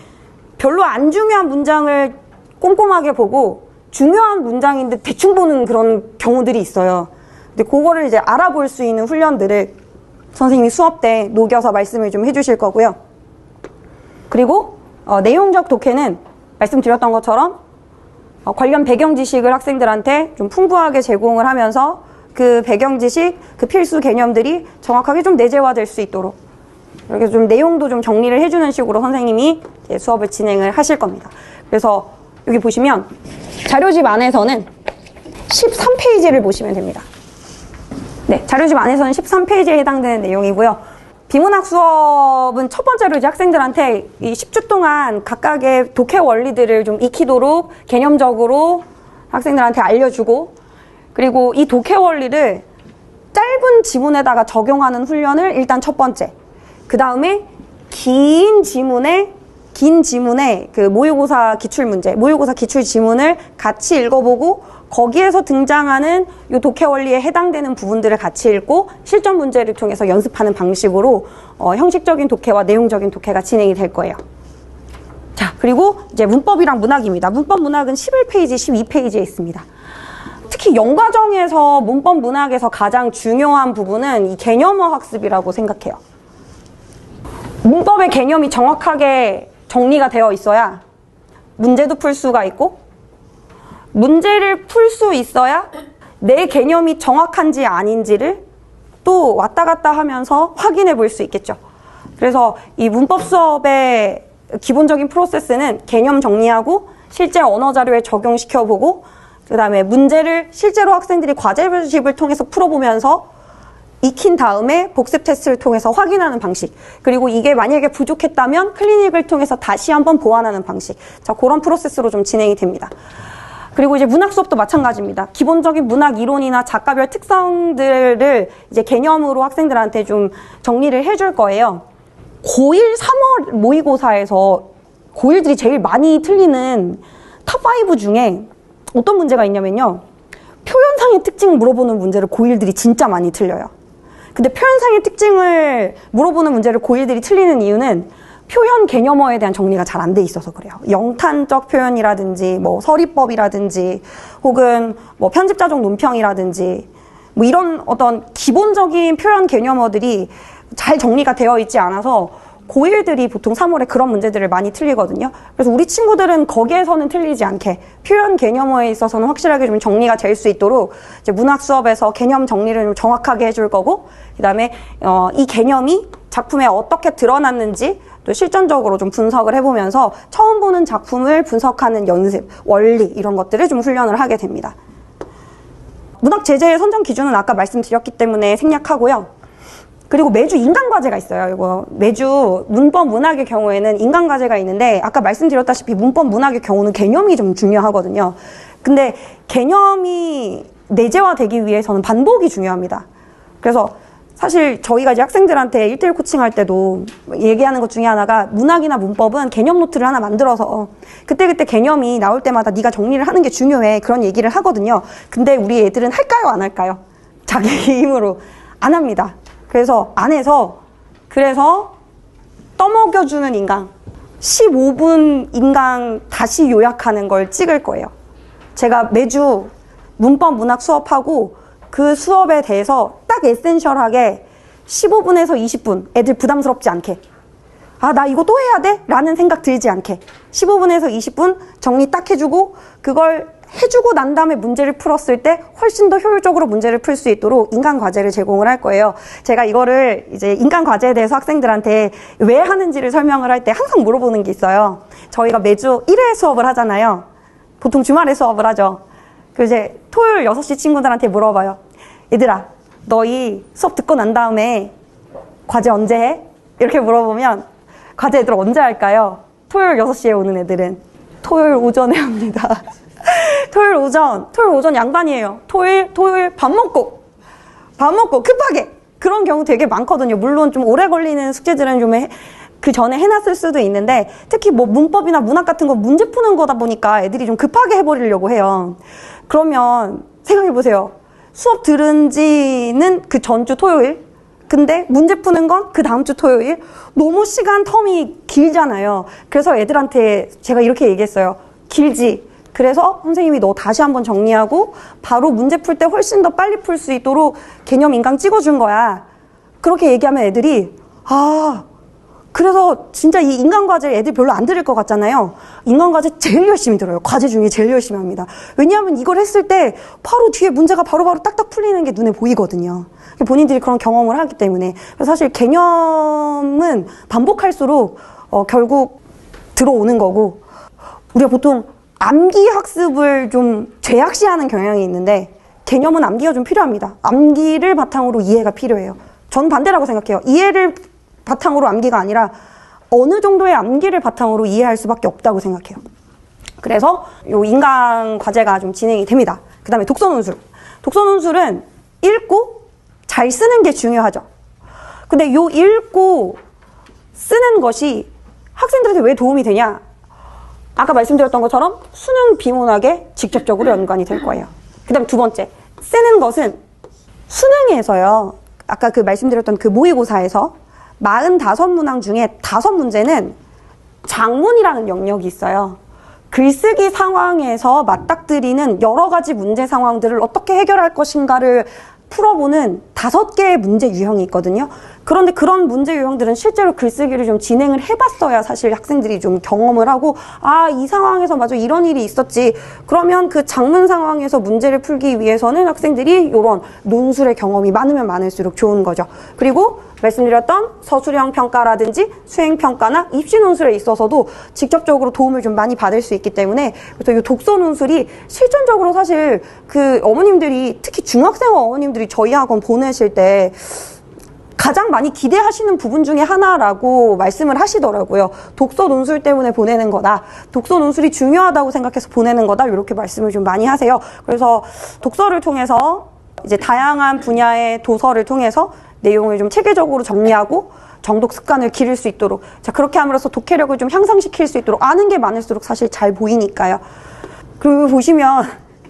별로 안 중요한 문장을 꼼꼼하게 보고 중요한 문장인데 대충 보는 그런 경우들이 있어요. 근데 그거를 이제 알아볼 수 있는 훈련들을 선생님이 수업 때 녹여서 말씀을 좀 해주실 거고요. 그리고 내용적 독해는 말씀드렸던 것처럼 관련 배경 지식을 학생들한테 좀 풍부하게 제공을 하면서 그 배경 지식, 그 필수 개념들이 정확하게 좀 내재화될 수 있도록 이렇게 좀 내용도 좀 정리를 해주는 식으로 선생님이 이제 수업을 진행을 하실 겁니다. 그래서 여기 보시면 자료집 안에서는 13페이지를 보시면 됩니다. 네, 자료집 안에서는 13페이지에 해당되는 내용이고요. 비문학 수업은 첫 번째로 이제 학생들한테 이 10주 동안 각각의 독해 원리들을 좀 익히도록 개념적으로 학생들한테 알려주고, 그리고 이 독해 원리를 짧은 지문에다가 적용하는 훈련을 일단 첫 번째. 그 다음에 긴 지문에 그 모의고사 기출문제, 모의고사 기출 지문을 같이 읽어보고 거기에서 등장하는 이 독해 원리에 해당되는 부분들을 같이 읽고 실전 문제를 통해서 연습하는 방식으로 형식적인 독해와 내용적인 독해가 진행이 될 거예요. 자, 그리고 이제 문법이랑 문학입니다. 문법 문학은 11페이지, 12페이지에 있습니다. 특히 영과정에서 문법 문학에서 가장 중요한 부분은 이 개념어 학습이라고 생각해요. 문법의 개념이 정확하게 정리가 되어 있어야 문제도 풀 수가 있고, 문제를 풀 수 있어야 내 개념이 정확한지 아닌지를 또 왔다 갔다 하면서 확인해 볼 수 있겠죠. 그래서 이 문법 수업의 기본적인 프로세스는 개념 정리하고 실제 언어 자료에 적용시켜보고, 그 다음에 문제를 실제로 학생들이 과제집을 통해서 풀어보면서 익힌 다음에 복습 테스트를 통해서 확인하는 방식, 그리고 이게 만약에 부족했다면 클리닉을 통해서 다시 한번 보완하는 방식, 자, 그런 프로세스로 좀 진행이 됩니다. 그리고 이제 문학 수업도 마찬가지입니다. 기본적인 문학 이론이나 작가별 특성들을 이제 개념으로 학생들한테 좀 정리를 해줄 거예요. 고1, 3월 모의고사에서 고1들이 제일 많이 틀리는 탑5 중에 어떤 문제가 있냐면요, 표현상의 특징 물어보는 문제를 고1들이 진짜 많이 틀려요. 근데 표현상의 특징을 물어보는 문제를 고1들이 틀리는 이유는 표현 개념어에 대한 정리가 잘 안 돼 있어서 그래요. 영탄적 표현이라든지 뭐 서리법이라든지 혹은 뭐 편집자적 논평이라든지 뭐 이런 어떤 기본적인 표현 개념어들이 잘 정리가 되어 있지 않아서 고1들이 보통 3월에 그런 문제들을 많이 틀리거든요. 그래서 우리 친구들은 거기에서는 틀리지 않게 표현 개념어에 있어서는 확실하게 좀 정리가 될 수 있도록 이제 문학 수업에서 개념 정리를 좀 정확하게 해줄 거고, 그 다음에 이 개념이 작품에 어떻게 드러났는지 또 실전적으로 좀 분석을 해보면서 처음 보는 작품을 분석하는 연습, 원리 이런 것들을 좀 훈련을 하게 됩니다. 문학 제재의 선정 기준은 아까 말씀드렸기 때문에 생략하고요. 그리고 매주 인간과제가 있어요. 이거 매주 문법 문학의 경우에는 인간과제가 있는데, 아까 말씀드렸다시피 문법 문학의 경우는 개념이 좀 중요하거든요. 근데 개념이 내재화되기 위해서는 반복이 중요합니다. 그래서 사실 저희가 이제 학생들한테 1:1 코칭할 때도 얘기하는 것 중에 하나가, 문학이나 문법은 개념 노트를 하나 만들어서 그때그때 개념이 나올 때마다 네가 정리를 하는 게 중요해, 그런 얘기를 하거든요. 근데 우리 애들은 할까요, 안 할까요? 자기 힘으로 안 합니다. 그래서 안 해서, 그래서 떠먹여주는 인강, 15분 인강 다시 요약하는 걸 찍을 거예요. 제가 매주 문법 문학 수업하고 그 수업에 대해서 딱 에센셜하게 15분에서 20분 애들 부담스럽지 않게, 아, 나 이거 또 해야 돼? 라는 생각 들지 않게 15분에서 20분 정리 딱 해주고, 그걸 해주고 난 다음에 문제를 풀었을 때 훨씬 더 효율적으로 문제를 풀 수 있도록 인간 과제를 제공을 할 거예요. 제가 이거를 이제 인간 과제에 대해서 학생들한테 왜 하는지를 설명을 할 때 항상 물어보는 게 있어요. 저희가 매주 1회 수업을 하잖아요. 보통 주말에 수업을 하죠. 그 이제 토요일 6시 친구들한테 물어봐요. 얘들아, 너희 수업 듣고 난 다음에 과제 언제 해? 이렇게 물어보면 과제 애들 언제 할까요? 토요일 6시에 오는 애들은 토요일 오전에 합니다. 토요일 오전 양반이에요. 토요일 밥 먹고 급하게, 그런 경우 되게 많거든요. 물론 좀 오래 걸리는 숙제들은 좀 그 전에 해놨을 수도 있는데, 특히 뭐 문법이나 문학 같은 거 문제 푸는 거다 보니까 애들이 좀 급하게 해버리려고 해요. 그러면 생각해보세요. 수업 들은 지는 그 전주 토요일, 근데 문제 푸는 건 그 다음 주 토요일, 너무 시간 텀이 길잖아요. 그래서 애들한테 제가 이렇게 얘기했어요. 길지? 그래서 선생님이 너 다시 한번 정리하고 바로 문제 풀 때 훨씬 더 빨리 풀 수 있도록 개념 인강 찍어준 거야. 그렇게 얘기하면 애들이 그래서 진짜 이 인간과제 애들 별로 안 들을 것 같잖아요. 인간과제 제일 열심히 들어요. 과제 중에 제일 열심히 합니다. 왜냐하면 이걸 했을 때 바로 뒤에 문제가 바로바로 딱딱 풀리는 게 눈에 보이거든요. 본인들이 그런 경험을 하기 때문에. 그래서 사실 개념은 반복할수록 결국 들어오는 거고, 우리가 보통 암기 학습을 좀 죄악시하는 경향이 있는데 개념은 암기가 좀 필요합니다. 암기를 바탕으로 이해가 필요해요. 저는 반대라고 생각해요. 이해를 바탕으로 암기가 아니라 어느 정도의 암기를 바탕으로 이해할 수밖에 없다고 생각해요. 그래서 요 인강 과제가 좀 진행이 됩니다. 그 다음에 독서 논술. 독서 논술은 읽고 잘 쓰는 게 중요하죠. 근데 요 읽고 쓰는 것이 학생들한테 왜 도움이 되냐? 아까 말씀드렸던 것처럼 수능 비문학에 직접적으로 연관이 될 거예요. 그 다음에 두 번째, 쓰는 것은 수능에서요. 아까 그 말씀드렸던 그 모의고사에서 45문항 중에 5문제는 작문이라는 영역이 있어요. 글쓰기 상황에서 맞닥뜨리는 여러 가지 문제 상황들을 어떻게 해결할 것인가를 풀어보는 5개의 문제 유형이 있거든요. 그런데 그런 문제 유형들은 실제로 글쓰기를 좀 진행을 해봤어야 사실 학생들이 좀 경험을 하고, 이 상황에서 맞아 이런 일이 있었지. 그러면 그 작문 상황에서 문제를 풀기 위해서는 학생들이 이런 논술의 경험이 많으면 많을수록 좋은 거죠. 그리고 말씀드렸던 서술형 평가라든지 수행 평가나 입시 논술에 있어서도 직접적으로 도움을 좀 많이 받을 수 있기 때문에, 그래서 이 독서 논술이 실전적으로 사실 그 어머님들이, 특히 중학생 어머님들이 저희 학원 보내실 때 가장 많이 기대하시는 부분 중에 하나라고 말씀을 하시더라고요. 독서 논술 때문에 보내는 거다. 독서 논술이 중요하다고 생각해서 보내는 거다. 이렇게 말씀을 좀 많이 하세요. 그래서 독서를 통해서 이제 다양한 분야의 도서를 통해서 내용을 좀 체계적으로 정리하고 정독 습관을 기를 수 있도록, 자, 그렇게 함으로써 독해력을 좀 향상시킬 수 있도록, 아는 게 많을수록 사실 잘 보이니까요. 그리고 보시면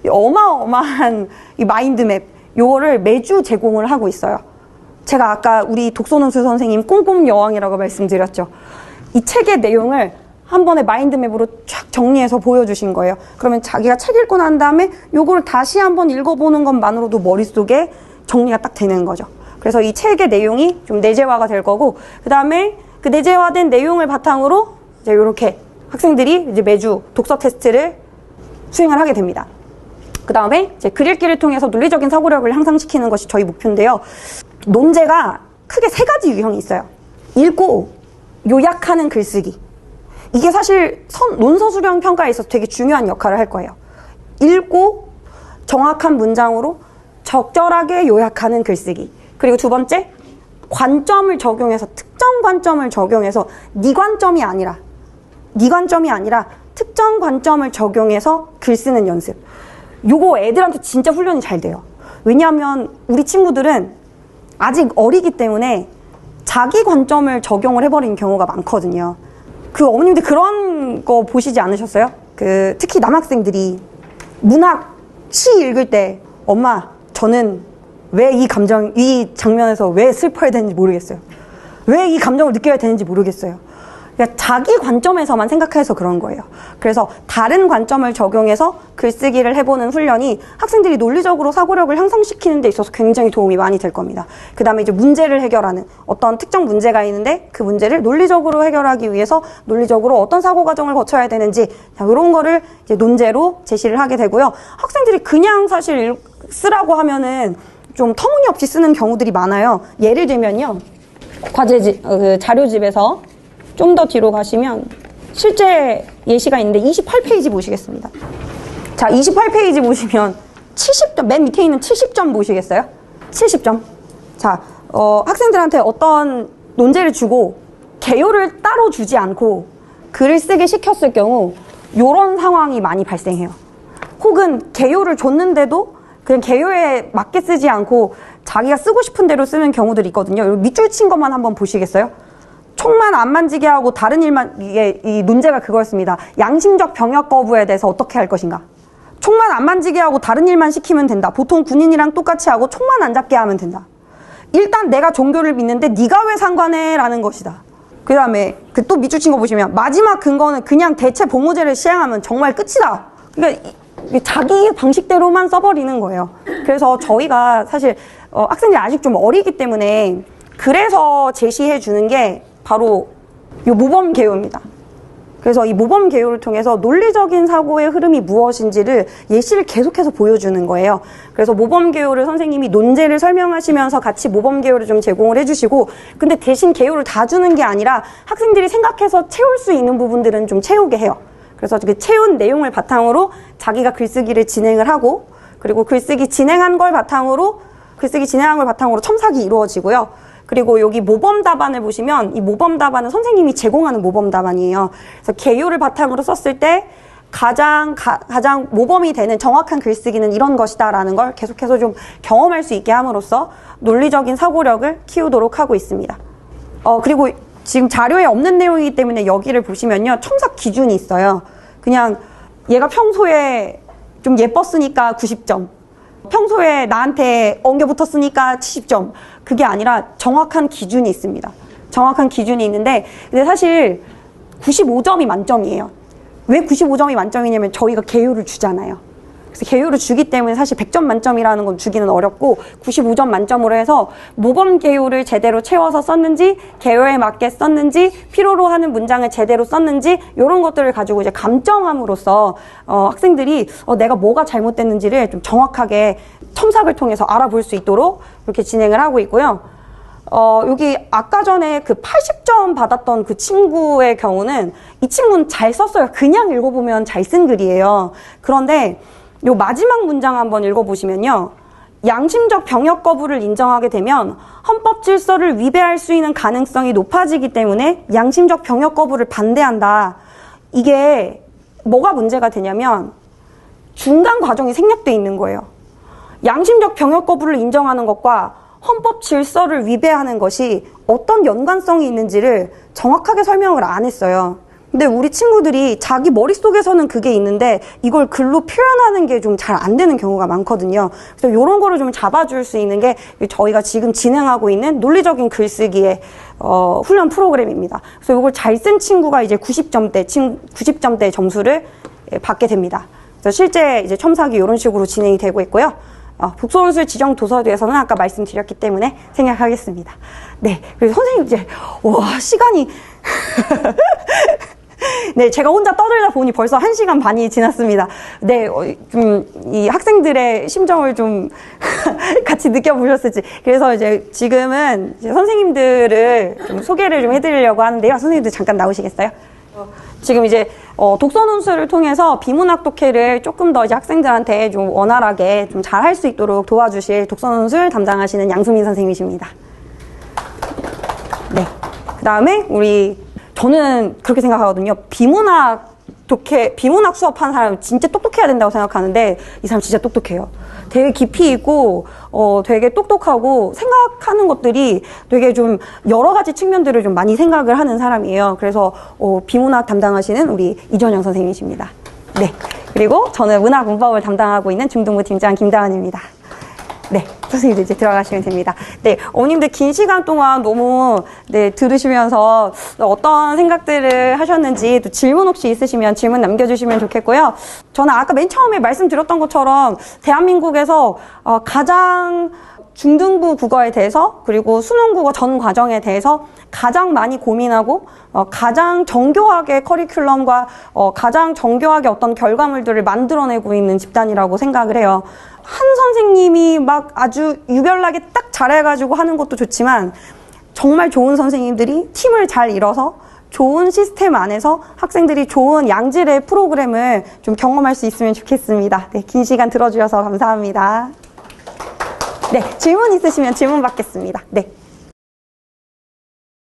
어마어마한 이 마인드맵, 요거를 매주 제공을 하고 있어요. 제가 아까 우리 독서논술 선생님 꼼꼼 여왕이라고 말씀드렸죠. 이 책의 내용을 한 번에 마인드맵으로 쫙 정리해서 보여주신 거예요. 그러면 자기가 책 읽고 난 다음에 요걸 다시 한번 읽어보는 것만으로도 머릿속에 정리가 딱 되는 거죠. 그래서 이 책의 내용이 좀 내재화가 될 거고, 그 다음에 그 내재화된 내용을 바탕으로 이제 이렇게 학생들이 이제 매주 독서 테스트를 수행을 하게 됩니다. 그 다음에 이제 글 읽기를 통해서 논리적인 사고력을 향상시키는 것이 저희 목표인데요. 논제가 크게 3가지 유형이 있어요. 읽고 요약하는 글쓰기. 이게 사실 논서술형 평가에 있어서 되게 중요한 역할을 할 거예요. 읽고 정확한 문장으로 적절하게 요약하는 글쓰기. 그리고 두 번째, 관점을 적용해서, 특정 관점을 적용해서 네 관점이 아니라 특정 관점을 적용해서 글 쓰는 연습. 요거 애들한테 진짜 훈련이 잘 돼요. 왜냐하면 우리 친구들은 아직 어리기 때문에 자기 관점을 적용을 해버리는 경우가 많거든요. 그 어머님들 그런 거 보시지 않으셨어요? 특히 남학생들이 문학 시 읽을 때, 엄마, 저는 왜 이 장면에서 왜 슬퍼야 되는지 모르겠어요. 왜 이 감정을 느껴야 되는지 모르겠어요. 그러니까 자기 관점에서만 생각해서 그런 거예요. 그래서 다른 관점을 적용해서 글쓰기를 해보는 훈련이 학생들이 논리적으로 사고력을 향상시키는 데 있어서 굉장히 도움이 많이 될 겁니다. 그 다음에 이제 문제를 해결하는, 어떤 특정 문제가 있는데 그 문제를 논리적으로 해결하기 위해서 논리적으로 어떤 사고 과정을 거쳐야 되는지, 이런 거를 이제 논제로 제시를 하게 되고요. 학생들이 그냥 사실 쓰라고 하면은 좀 터무니없이 쓰는 경우들이 많아요. 예를 들면요, 과제집, 자료집에서 좀 더 뒤로 가시면 실제 예시가 있는데 28페이지 보시겠습니다. 자, 28페이지 보시면 70점, 맨 밑에 있는 70점 보시겠어요? 70점. 자, 학생들한테 어떤 논제를 주고 개요를 따로 주지 않고 글을 쓰게 시켰을 경우 이런 상황이 많이 발생해요. 혹은 개요를 줬는데도 그냥 개요에 맞게 쓰지 않고 자기가 쓰고 싶은 대로 쓰는 경우들이 있거든요. 밑줄 친 것만 한번 보시겠어요? 총만 안 만지게 하고 다른 일만, 이 문제가 그거였습니다. 양심적 병역 거부에 대해서 어떻게 할 것인가? 총만 안 만지게 하고 다른 일만 시키면 된다. 보통 군인이랑 똑같이 하고 총만 안 잡게 하면 된다. 일단 내가 종교를 믿는데 네가 왜 상관해? 라는 것이다. 그 다음에 또 밑줄 친 거 보시면 마지막 근거는 그냥 대체 보모제를 시행하면 정말 끝이다. 그러니까 자기 방식대로만 써버리는 거예요. 그래서 저희가 사실 학생들이 아직 좀 어리기 때문에 그래서 제시해 주는 게 바로 이 모범 개요입니다. 그래서 이 모범 개요를 통해서 논리적인 사고의 흐름이 무엇인지를 예시를 계속해서 보여주는 거예요. 그래서 모범 개요를 선생님이 논제를 설명하시면서 같이 모범 개요를 좀 제공을 해주시고, 근데 대신 개요를 다 주는 게 아니라 학생들이 생각해서 채울 수 있는 부분들은 좀 채우게 해요. 그래서 그 채운 내용을 바탕으로 자기가 글쓰기를 진행을 하고, 그리고 글쓰기 진행한 걸 바탕으로 첨삭이 이루어지고요. 그리고 여기 모범 답안을 보시면 이 모범 답안은 선생님이 제공하는 모범 답안이에요. 그래서 개요를 바탕으로 썼을 때 가장 모범이 되는 정확한 글쓰기는 이런 것이다라는 걸 계속해서 좀 경험할 수 있게 함으로써 논리적인 사고력을 키우도록 하고 있습니다. 그리고 지금 자료에 없는 내용이기 때문에 여기를 보시면요, 첨삭 기준이 있어요. 그냥 얘가 평소에 좀 예뻤으니까 90점, 평소에 나한테 엉겨 붙었으니까 70점. 그게 아니라 정확한 기준이 있습니다. 정확한 기준이 있는데, 근데 사실 95점이 만점이에요. 왜 95점이 만점이냐면 저희가 개요를 주잖아요. 그래서 개요를 주기 때문에 사실 100점 만점이라는 건 주기는 어렵고 95점 만점으로 해서 모범 개요를 제대로 채워서 썼는지, 개요에 맞게 썼는지, 필요로 하는 문장을 제대로 썼는지, 이런 것들을 가지고 이제 감점함으로써 학생들이 내가 뭐가 잘못됐는지를 좀 정확하게 첨삭을 통해서 알아볼 수 있도록 이렇게 진행을 하고 있고요. 여기 아까 전에 그 80점 받았던 그 친구의 경우는, 이 친구는 잘 썼어요. 그냥 읽어보면 잘 쓴 글이에요. 그런데 요 마지막 문장 한번 읽어보시면요, 양심적 병역 거부를 인정하게 되면 헌법 질서를 위배할 수 있는 가능성이 높아지기 때문에 양심적 병역 거부를 반대한다. 이게 뭐가 문제가 되냐면 중간 과정이 생략돼 있는 거예요. 양심적 병역 거부를 인정하는 것과 헌법 질서를 위배하는 것이 어떤 연관성이 있는지를 정확하게 설명을 안 했어요. 근데 우리 친구들이 자기 머릿속에서는 그게 있는데 이걸 글로 표현하는 게 좀 잘 안 되는 경우가 많거든요. 그래서 이런 거를 좀 잡아줄 수 있는 게 저희가 지금 진행하고 있는 논리적인 글쓰기의 훈련 프로그램입니다. 그래서 이걸 잘 쓴 친구가 이제 90점대 점수를 받게 됩니다. 그래서 실제 이제 첨삭이 이런 식으로 진행이 되고 있고요. 북소논술 지정 도서에서는 아까 말씀드렸기 때문에 생략하겠습니다. 네, 그래서 선생님 이제 시간이 네, 제가 혼자 떠들다 보니 벌써 1시간 반이 지났습니다. 네, 이 학생들의 심정을 좀 같이 느껴보셨을지. 그래서 이제 지금은 이제 선생님들을 좀 소개를 좀 해드리려고 하는데요. 선생님들 잠깐 나오시겠어요? 지금 이제 독서 논술을 통해서 비문학 독해를 조금 더 이제 학생들한테 좀 원활하게 좀 잘 할 수 있도록 도와주실 독서 논술 담당하시는 양수민 선생님이십니다. 네, 그 다음에 저는 그렇게 생각하거든요. 비문학 수업하는 사람 진짜 똑똑해야 된다고 생각하는데 이 사람 진짜 똑똑해요. 되게 깊이 있고 되게 똑똑하고 생각하는 것들이 되게 좀 여러 가지 측면들을 좀 많이 생각을 하는 사람이에요. 그래서 비문학 담당하시는 우리 이전영 선생님이십니다. 네, 그리고 저는 문학 문법을 담당하고 있는 중등부 팀장 김다은입니다. 네, 선생님들 이제 들어가시면 됩니다. 네, 어머님들 긴 시간 동안 너무 들으시면서 어떤 생각들을 하셨는지 또 질문 혹시 있으시면 질문 남겨주시면 좋겠고요. 저는 아까 맨 처음에 말씀드렸던 것처럼 대한민국에서 가장 중등부 국어에 대해서 그리고 수능 국어 전 과정에 대해서 가장 많이 고민하고 가장 정교하게 커리큘럼과 가장 정교하게 어떤 결과물들을 만들어내고 있는 집단이라고 생각을 해요. 한 선생님이 막 아주 유별나게 딱 잘해가지고 하는 것도 좋지만 정말 좋은 선생님들이 팀을 잘 이뤄서 좋은 시스템 안에서 학생들이 좋은 양질의 프로그램을 좀 경험할 수 있으면 좋겠습니다. 네, 긴 시간 들어주셔서 감사합니다. 네, 질문 있으시면 질문 받겠습니다. 네.